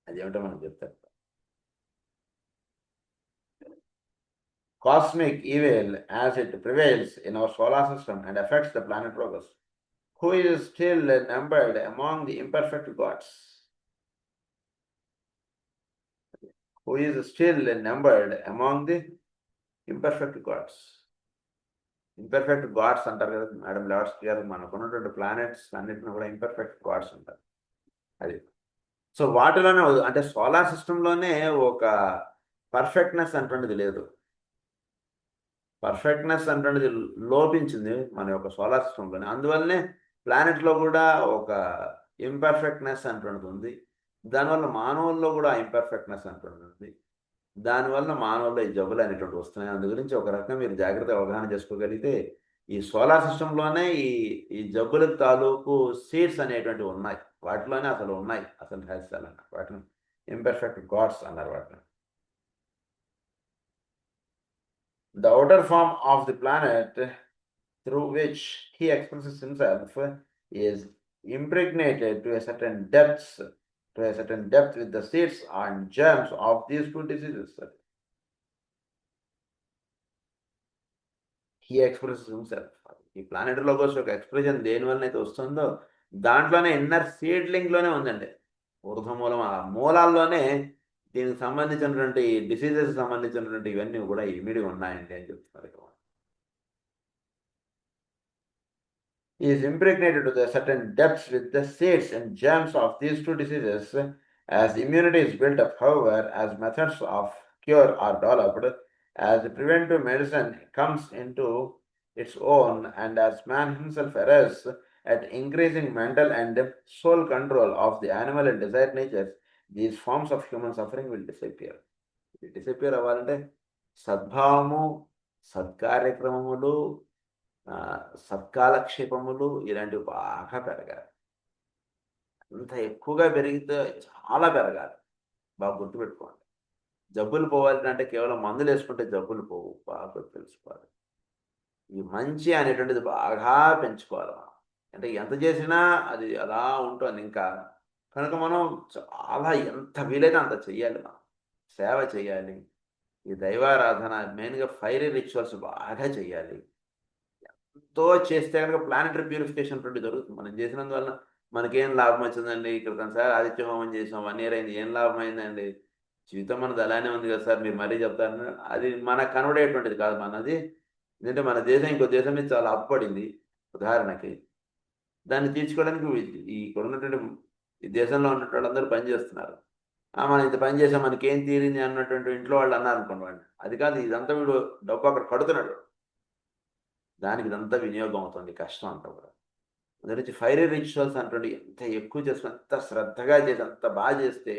[SPEAKER 1] అదేమిటో మనం చెప్తారు. Cosmic evil as it prevails in our solar system and affects the planet Rhogus, who is still numbered among the imperfect gods. Who is still numbered among the imperfect gods. Imperfect gods అంటారు కదా madam లెవర్స్కి గారు, మనకున్నటువంటి planets అన్నింటిని కూడా imperfect gods అంటారు. అది so వాటిలోనే అంటే సోలార్ సిస్టంలోనే ఒక పర్ఫెక్ట్నెస్ అంటున్నది లేదు, పర్ఫెక్ట్నెస్ అంటున్నది లోపించింది మన యొక్క సోలార్ సిస్టంలోనే. అందువల్లనే ప్లానెట్లో కూడా ఒక ఇంపర్ఫెక్ట్నెస్ అంటున్నది ఉంది, దానివల్ల మానవుల్లో కూడా ఇంపర్ఫెక్ట్నెస్ అంటున్నది ఉంది, దానివల్ల మానవుల్లో ఈ జబ్బులు అనేటువంటి వస్తున్నాయి. అందు గురించి ఒక రకంగా మీరు జాగ్రత్తగా అవగాహన చేసుకోగలిగితే ఈ సోలార్ సిస్టంలోనే ఈ జబ్బుల తాలూకు సీడ్స్ అనేటువంటివి ఉన్నాయి, వాటిలోనే అసలు ఉన్నాయి అసలు రహస్యాలు అన్నారు, వాటిని ఇంపర్ఫెక్ట్ గాడ్స్ అన్నారు వాటిని. The outer form of the planet through which he expresses himself is impregnated to a certain depth with the seeds and germs of these two diseases. He expresses himself. ఈ planet logos యొక్క expression దేని వలన అయితే వస్తుందో దాంట్లోనే inner సీడ్లింగ్లోనే ఉందండి, ఊర్ధ్వమూలం ఆ మూలాల్లోనే దీనికి సంబంధించినటువంటి డిసీజెస్ సంబంధించినటువంటి ఇవన్నీ కూడా ఇమిడి ఉన్నాయండి అని చెప్తున్నారు. He is impregnated to the certain depths with the seeds and germs of these two diseases. As immunity is built up, however, as methods of cure are developed, as preventive medicine comes into its own, and as man himself arrives at increasing mental and soul control of the animal and desired natures, these forms of human suffering will disappear. Disappear అవ్వాలంటే సద్భావము, సత్కార్యక్రమములు, సత్కాలక్షేపములు ఇలాంటివి బాగా పెరగాలి. అంత ఎక్కువగా పెరిగితే చాలా పెరగాలి, బాగా గుర్తుపెట్టుకోండి. జబ్బులు పోవాలంటే కేవలం మందులు వేసుకుంటే జబ్బులు పోవు, బాగా తెలుసుకోవాలి. ఈ మంచి అనేటువంటిది బాగా పెంచుకోవాలి మనం, అంటే ఎంత చేసినా అది అలా ఉంటుంది ఇంకా. కనుక మనం చాలా ఎంత వీలైతే అంత చెయ్యాలి, మనం సేవ చేయాలి, ఈ దైవారాధన మెయిన్గా ఫైరీ రిచువల్స్ బాగా చేయాలి. ఎంతో చేస్తే కనుక ప్లానెటరీ ప్యూరిఫికేషన్ అటువంటి జరుగుతుంది. మనం చేసినందువల్ల మనకేం లాభం వచ్చిందండి, ఇక్కడ సార్ ఆదిత్య హోమం చేసాం 1 year అయింది, ఏం లాభం అయిందండి, జీవితం మనది అలానే ఉంది కదా సార్, మీరు మరీ చెప్తారు. అది మనకు కనబడేటువంటిది కాదు మనది. ఎందుకంటే మన దేశం ఇంకో దేశం మీద చాలా అప్పుపడింది. ఉదాహరణకి దాన్ని తీర్చుకోవడానికి ఇక్కడ ఉన్నటువంటి ఈ దేశంలో ఉన్నటువంటి వాళ్ళందరూ పనిచేస్తున్నారు. మనం ఇంత పని చేసాం మనకేం తీరింది అన్నటువంటి ఇంట్లో వాళ్ళు అన్నారు అనుకోండి వాళ్ళు. అది కాదు, ఇదంతా వీడు డబ్బు అక్కడ కడుతున్నాడు, దానికి ఇదంతా వినియోగం అవుతుంది, కష్టం అంతా కూడా. దాని నుంచి ఫైరీ రిచువల్స్ అంటుండే ఎంత ఎక్కువ చేసి అంత శ్రద్ధగా చేసి అంత బాగా చేస్తే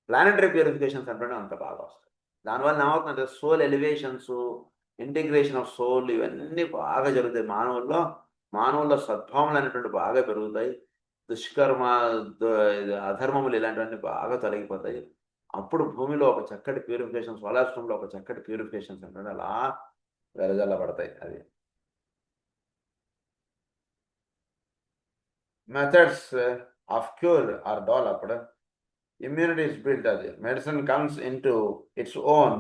[SPEAKER 1] ప్లానెటరీ ప్యూరిఫికేషన్స్ అంటుండే అంత బాగా వస్తాయి. దానివల్ల ఏమవుతుందంటే soul elevations, integration of soul, ఇవన్నీ బాగా జరుగుతాయి మానవుల్లో సద్భావనలు అనేటువంటి బాగా పెరుగుతాయి. దుష్కర్మ, అధర్మములు ఇలాంటివన్నీ బాగా తొలగిపోతాయి. అప్పుడు భూమిలో ఒక చక్కటి ప్యూరిఫికేషన్, సోలార్ సిస్టంలో ఒక చక్కటి ప్యూరిఫికేషన్స్ అంటే అలా వెదజల్లబడతాయి. అది methods of cure are developed, immunity is built, as medicine comes into its own,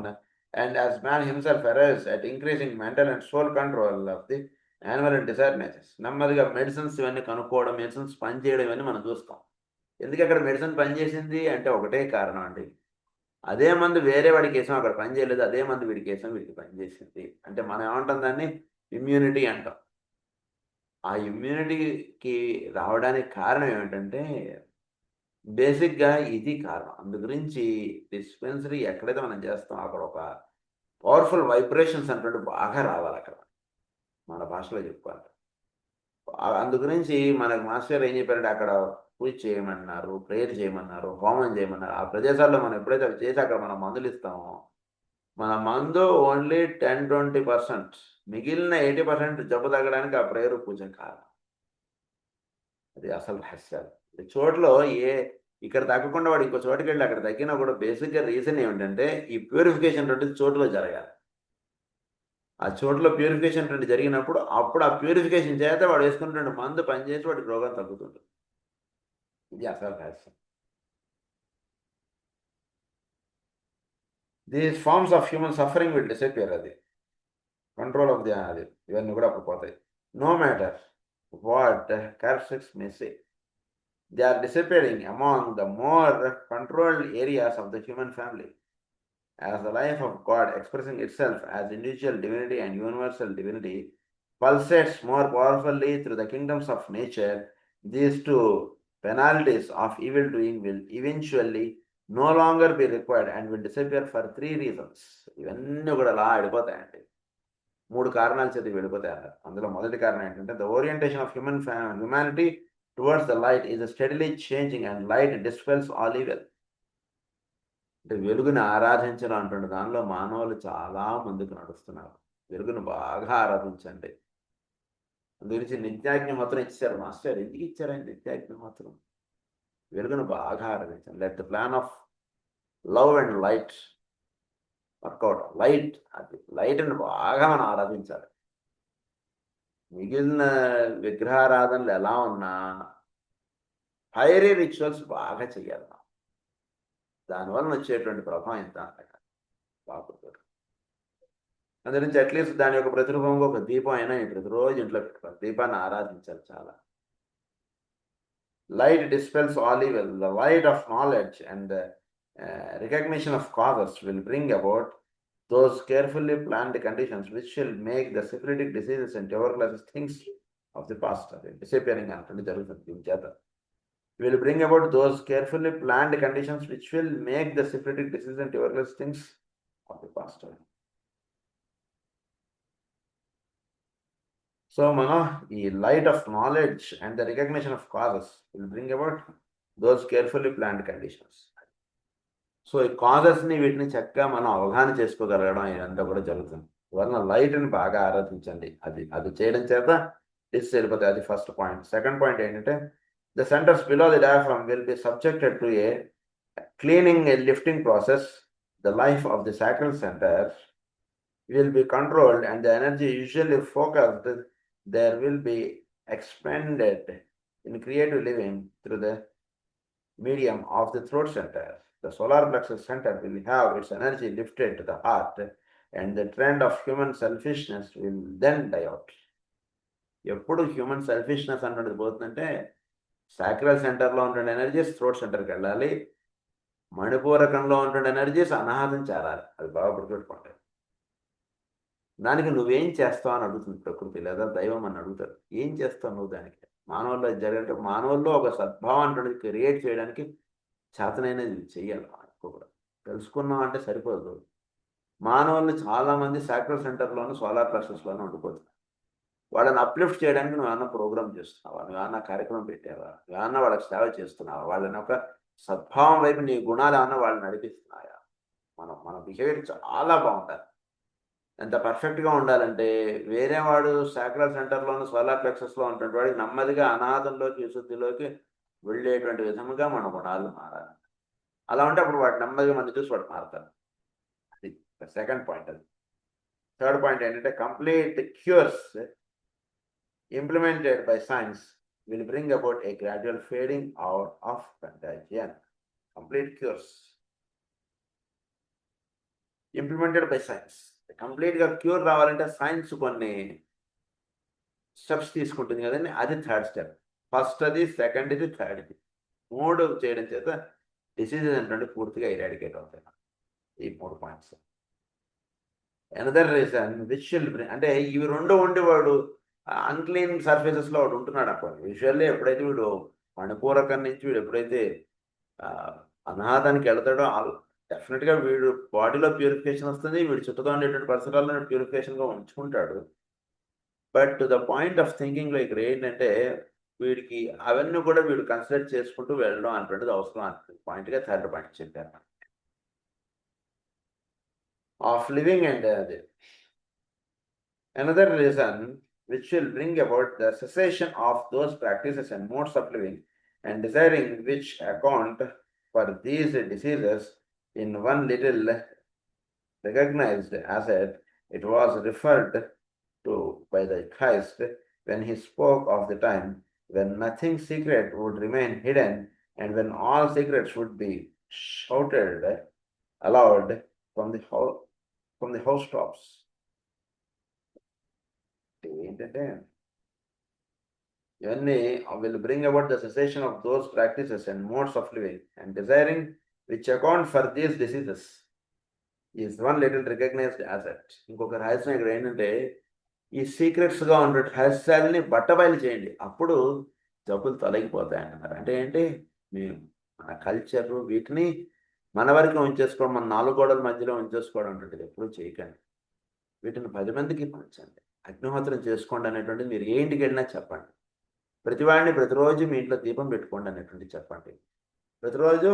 [SPEAKER 1] and as man himself arrives at increasing mental and soul control of the animal and desire natures. నెమ్మదిగా medicines ఇవన్నీ కనుక్కోవడం, medicines పనిచేయడం ఇవన్నీ మనం చూస్తాం. ఎందుకు అక్కడ medicine పనిచేసింది అంటే ఒకటే కారణం అండి, అదే మందు వేరే వాడికి వేసాం అక్కడ పని చేయలేదు, అదే మందు వీడికి వేసాం వీడికి పనిచేసింది అంటే మనం ఏమంటాం, దాన్ని ఇమ్యూనిటీ అంటాం. ఆ ఇమ్యూనిటీకి రావడానికి కారణం ఏమిటంటే బేసిక్గా ఇది కారణం. అందు గురించి డిస్పెన్సరీ ఎక్కడైతే మనం చేస్తాం అక్కడ ఒక పవర్ఫుల్ వైబ్రేషన్స్ అంటే బాగా రావాలి అక్కడ, మన భాషలో చెప్పుకోవాలి. అందు గురించి మనకు మాస్టర్ ఏం చెప్పారంటే అక్కడ పూజ చేయమన్నారు, ప్రేయర్ చేయమన్నారు, హోమం చేయమన్నారు. ఆ ప్రదేశాల్లో మనం ఎప్పుడైతే అవి చేసి అక్కడ మనం మందులు ఇస్తామో మన మందు ఓన్లీ 10-20%, మిగిలిన 80% జబ్బు తగ్గడానికి ఆ ప్రేయర్ పూజ కారణం. అది అసలు రహస్యాలు. చోట్ల ఇక్కడ తగ్గకుండా వాడు ఇంకో చోటుకి వెళ్ళి అక్కడ తగ్గినా కూడా బేసిక్గా రీజన్ ఏమిటంటే ఈ ప్యూరిఫికేషన్ అనేది చోటులో జరగాలి. ఆ చోటులో ప్యూరిఫికేషన్ అనేది జరిగినప్పుడు అప్పుడు ఆ ప్యూరిఫికేషన్ చేత వాడు వేసుకున్నటువంటి మందు పనిచేసి వాడికి రోగం తగ్గుతుంది. ఇది అసలు రహస్యం. These forms of human suffering will disappear, అది కంట్రోల్ ఆఫ్ ది అది ఇవన్నీ కూడా అప్పుడు పోతాయి. No matter what characteristics may say, they are disappearing among the more controlled areas of the human family. As the life of God expressing itself as individual divinity and universal divinity pulsates more powerfully through the kingdoms of nature, these two penalties of evil doing will eventually no longer be required and will disappear for 3 reasons. ఇవన్నీ కూడా అలా వెళ్ళిపోతాయండి, 3 కారణాల చేత వెళ్ళిపోతాయి అన్నారు. అందులో మొదటి కారణం ఏంటంటే the orientation of humanity towards the light is steadily changing and light dispels all evil. అంటే వెలుగుని ఆరాధించడం అంటుండే దానిలో మానవులు చాలా ముందుకు నడుస్తున్నారు. వెలుగును బాగా ఆరాధించండి. అందు గురించి నిత్యాగ్నిహోత్రం ఇచ్చారు మాస్టర్. ఎందుకు ఇచ్చారండి నిత్యాగ్నిహోత్రం? వెలుగును బాగా ఆరాధించండి. Let the plan of love and light work out. Light, అది లైట్ని బాగా మనం ఆరాధించాలి. మిగిలిన విగ్రహారాధనలు ఎలా ఉన్నా ఫైరీ రిచువల్స్ బాగా చెయ్యాలి. దానివల్ల వచ్చేటువంటి ప్రభావం ఎంత బాగుంటుంది. అందు నుంచి అట్లీస్ట్ దాని యొక్క ప్రతిరూపంగా ఒక దీపం అయినా ప్రతిరోజు ఇంట్లో పెట్టుకోవాలి, దీపాన్ని ఆరాధించాలి చాలా. Light dispels all evil. The light of knowledge and recognition of causes will bring about those carefully planned conditions which will make the syphilitic diseases and tuberculosis things of the past. Disappearing అంటుంది జరుగుతుంది దీని చేత. Will bring about those carefully planned conditions which will make the syphilitic disease and tuberculosis things of the past. So మనం ఈ light of knowledge and the recognition of causes will bring about those carefully planned conditions. So ఈ కాజెస్ని వీటిని చక్కగా మనం అవగాహన చేసుకోగలగడం ఇదంతా కూడా జరుగుతుంది. వలన లైట్ని బాగా ఆరాధించండి. అది చేయడం చేత డిసీజ్ వెళ్ళిపోతాయి. అది ఫస్ట్ పాయింట్. సెకండ్ పాయింట్ ఏంటంటే the centers below the diaphragm will be subjected to a cleaning and lifting process. The life of the sacral center will be controlled and the energy usually focused there will be expended in creative living through the medium of the throat center. The solar plexus center will have its energy lifted to the heart and the trend of human selfishness will then die out. ఎప్పుడు human selfishness అన్నది పోతుందంటే sacral సెంటర్లో ఉండే energies throat సెంటర్కి వెళ్ళాలి. మణిపూరకంలో ఉంటున్న energies అనాహతం చేరాలి. అది బాగా గుర్తుపెట్టుకోండి. దానికి నువ్వేం చేస్తావు అని అడుగుతుంది ప్రకృతి లేదా దైవం అని అడుగుతాడు. ఏం చేస్తావు నువ్వు దానికి? మానవుల్లో జరిగే మానవుల్లో ఒక సద్భావం అంటే క్రియేట్ చేయడానికి చేతనైనది చెయ్యాలి. కూడా తెలుసుకున్నాం అంటే సరిపోదు. మానవుల్ని చాలామంది సాక్రల్ సెంటర్లోను సోలార్ ప్లెక్సస్లోనూ ఉండిపోతున్నారు. వాళ్ళని అప్లిఫ్ట్ చేయడానికి నువ్వు ఏమన్నా ప్రోగ్రామ్ చేస్తున్నావా? నువ్వు ఏమన్నా కార్యక్రమం పెట్టావా? నువ్వు ఏమన్నా వాళ్ళకి సేవ చేస్తున్నావా? వాళ్ళని ఒక సద్భావం వైపు నీ గుణాలు ఏమన్నా వాళ్ళని నడిపిస్తున్నాయా? మన బిహేవియర్ చాలా బాగుంటుంది. ఎంత పర్ఫెక్ట్గా ఉండాలంటే వేరే వాడు సాక్రల్ సెంటర్లోను సోలార్ ప్లెక్సస్లో ఉన్నటువంటి వాడికి నెమ్మదిగా అనాథంలోకి విశుద్ధిలోకి వెళ్ళేటువంటి విధముగా మన గుణాలు మారాలి. అలా ఉంటే అప్పుడు వాడు నెమ్మదిగా మన చూసి వాడు మారుతారు. అది సెకండ్ పాయింట్. అది థర్డ్ పాయింట్ ఏంటంటే complete cures implemented by science will bring about a gradual fading out of contagion. Complete cures implemented by science. కంప్లీట్గా క్యూర్ రావాలంటే సైన్స్ కొన్ని స్టెప్స్ తీసుకుంటుంది కదండి. అది థర్డ్ స్టెప్. ఫస్ట్ అది, సెకండ్ ఇది, థర్డ్ ఇది. మూడు చేయడం చేత డిసీజెస్ ఏంటంటే పూర్తిగా ఇరాడికేట్ అవుతాయి. ఈ 3 points. Another reason which will bring అంటే ఇవి రెండు ఉండేవాడు అన్క్లీన్ సర్ఫేసెస్లో వాడు ఉంటున్నాడు అనుకోండి. విజువల్లీ ఎప్పుడైతే వీడు మణిపూరకం నుంచి వీడు ఎప్పుడైతే అనాథానికి వెళ్తాడో డెఫినెట్గా వీడు బాడీలో ప్యూరిఫికేషన్ వస్తుంది. వీడు చుట్టూ ఉండేటువంటి పరిసరాల్లో ప్యూరిఫికేషన్గా ఉంచుకుంటాడు. But to the point of థింకింగ్లో ఇక్కడ ఏంటంటే వీడికి అవన్నీ కూడా వీడు కన్సిడర్ చేసుకుంటూ వెళ్ళడం అనేటువంటిది అవసరం అనే పాయింట్గా థర్డ్ పాయింట్ చెప్పారు. ఆఫ్ లివింగ్ అండ్ అది another reason which will bring about the cessation of those practices and modes of living and desiring which account for these diseases in one little recognized asset. It was referred to by the Christ when he spoke of the time when nothing secret would remain hidden and when all secrets would be shouted aloud from the housetops. ఏంటంటే ఇవన్నీ will bring about the cessation of those practices and modes of living and desiring which account for these diseases is one little recognized asset. ఇంకొక రహస్యం ఇక్కడ ఏంటంటే ఈ సీక్రెట్స్గా ఉన్న రహస్యాలని బట్టబయలు చేయండి, అప్పుడు జబ్బులు తొలగిపోతాయి అంటున్నారు. అంటే ఏంటి? మన కల్చర్ వీటిని మన వరకు ఉంచేసుకోవడం, మన 4 గోడల మధ్యలో ఉంచేసుకోవడం అంటుంటుంది ఎప్పుడూ చేయకండి. వీటిని 10 మందికి పంచండి. అగ్నిహోత్రం చేసుకోండి అనేటువంటిది మీరు ఏ ఇంటికి వెళ్ళినా చెప్పండి. ప్రతివాడిని ప్రతిరోజు మీ ఇంట్లో దీపం పెట్టుకోండి అనేటువంటిది చెప్పండి. ప్రతిరోజు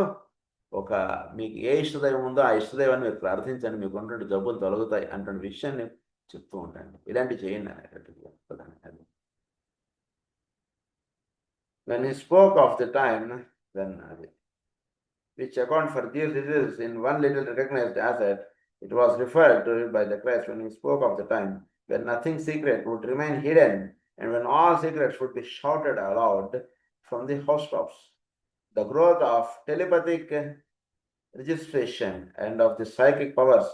[SPEAKER 1] మీకు ఏ ఇష్టదైవం ఉందో ఆ ఇష్టదైవాన్ని మీరు ప్రార్థించండి, మీకు ఉన్నటువంటి జబ్బులు తొలగుతాయి అన్నటువంటి విషయాన్ని చెప్తూ ఉండండి. ఇలాంటివి చేయండి అనేటువంటిది. When he spoke of the time when which account for these diseases in one little recognized asset, it was referred to by the Christ when he spoke of the time when nothing secret would remain hidden and when all secrets would be shouted aloud from the housetops. The growth of telepathic registration and of the psychic powers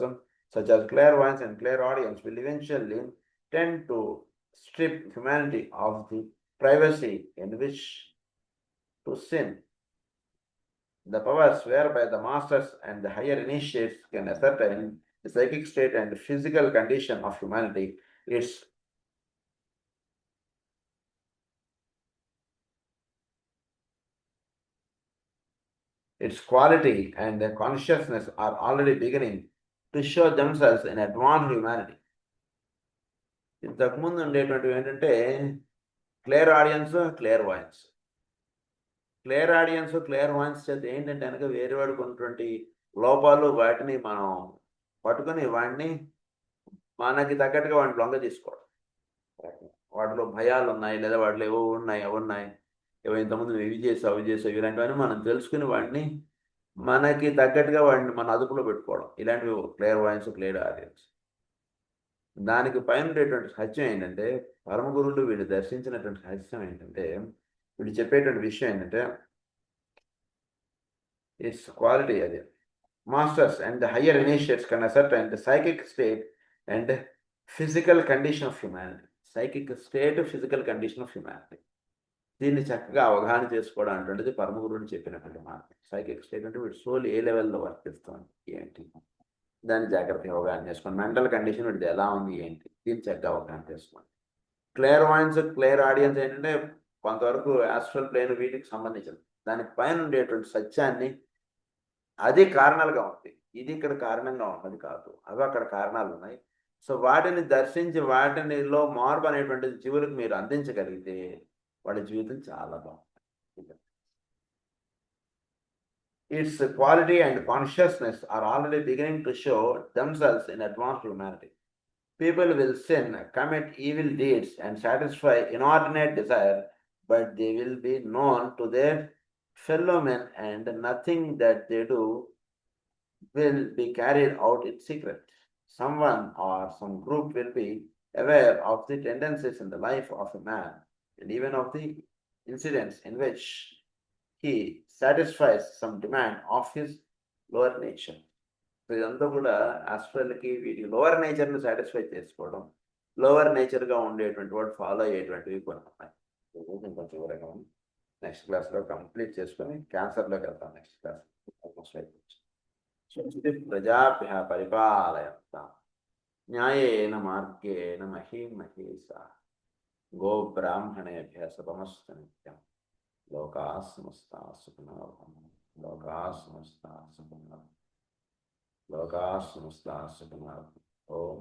[SPEAKER 1] such as clairvoyance and clairaudience will eventually tend to strip humanity of the privacy in which to sin. The powers whereby the masters and the higher initiates can ascertain the psychic state and physical condition of humanity, its quality and their consciousness are already beginning to show themselves in advanced humanity. ఇంతకుముందు ఉండేటువంటివి ఏంటంటే clear audience, clear veins. Clear audience, clear veins చేత ఏంటంటే కనుక వేరే వాడికి ఉన్నటువంటి లోపాలు వాటిని మనం పట్టుకొని వాడిని మనకి తగ్గట్టుగా వాడిని లొంగ తీసుకోవడం. వాటిలో భయాలు ఉన్నాయి లేదా వాటిలో ఏవో ఉన్నాయి అవి ఉన్నాయి, ఏవో ఇంతకుముందు ఇవి చేసావు అవి చేసావు ఇలాంటివన్నీ మనం తెలుసుకుని వాడిని మనకి తగ్గట్టుగా వాడిని మన అదుపులో పెట్టుకోవడం. ఇలాంటివి క్లియర్ వాయిన్స్, క్లియర్ ఆడియన్స్. దానికి పైన ఉండేటువంటి సత్యం ఏంటంటే పరమ గురువులు వీళ్ళు దర్శించినటువంటి సత్యం ఏంటంటే వీళ్ళు చెప్పేటువంటి విషయం ఏంటంటే ఇట్స్ క్వాలిటీ. అది masters and the higher initiates can ascertain the psychic state and physical condition of humanity. Psychic state, physical condition of humanity. దీన్ని చక్కగా అవగాహన చేసుకోవడం అంటుండేది పరమగురువుని చెప్పినటువంటి మార్గం. సైకిక్ స్టేట్ అంటే వీడు సోల్ ఏ లెవెల్లో వర్తిస్తుంది ఏంటి, దాన్ని జాగ్రత్తగా అవగాహన చేసుకోండి. మెంటల్ కండిషన్ వీడిది ఎలా ఉంది ఏంటి, దీన్ని చక్కగా అవగాహన చేసుకోండి. క్లియర్ వాయిన్స్, క్లియర్ ఆడియన్స్ ఏంటంటే కొంతవరకు యాస్ట్రల్ ప్లేన్ వీటికి సంబంధించింది. దాని పైన ఉండేటువంటి సత్యాన్ని, అది కారణాలుగా ఉంది, ఇది ఇక్కడ కారణంగా ఉన్నది కాదు, అవి అక్కడ కారణాలు ఉన్నాయి. సో వాటిని దర్శించి వాటినిలో మార్పు అనేటువంటిది జీవులకు మీరు అందించగలిగితే వాళ్ళ జీవితం చాలా బాగుంటుంది. Its quality and consciousness are already beginning to show themselves in advanced humanity. People will sin, commit evil deeds, and satisfy inordinate desire, but they will be known to their fellow men, and nothing that they do will be carried out in secret. Someone or some group will be aware of the tendencies in the life of a man, and even of the incidents in which he satisfies some demand of his lower nature. So ఇదంతా కూడా ఆస్ట్రల్కి వీటి lower నేచర్ని satisfy చేసుకోవడం, lower నేచర్గా ఉండేటువంటి వాడు follow అయ్యేటువంటివి కొన్ని ఉన్నాయి. కొంచెం వివరంగా నెక్స్ట్ క్లాస్లో కంప్లీట్ చేసుకొని క్యాన్సర్లోకి వెళ్తాం. నెక్స్ట్ క్లాస్ ఆల్మోస్ట్ అయిపోవచ్చు. ప్రజాభ్య పరిపాలయంతాం న్యాయేన మార్గేణ మహీం మహేషా గోబ్రాహ్మణేభ్య శుభమస్తు నిత్యం. లోకాః సమస్తాః సుఖినో భవంతు. లోకాః సమస్తాః సుఖినో భవంతు. లోకాః సమస్తాః సుఖినో భవంతు. ఓం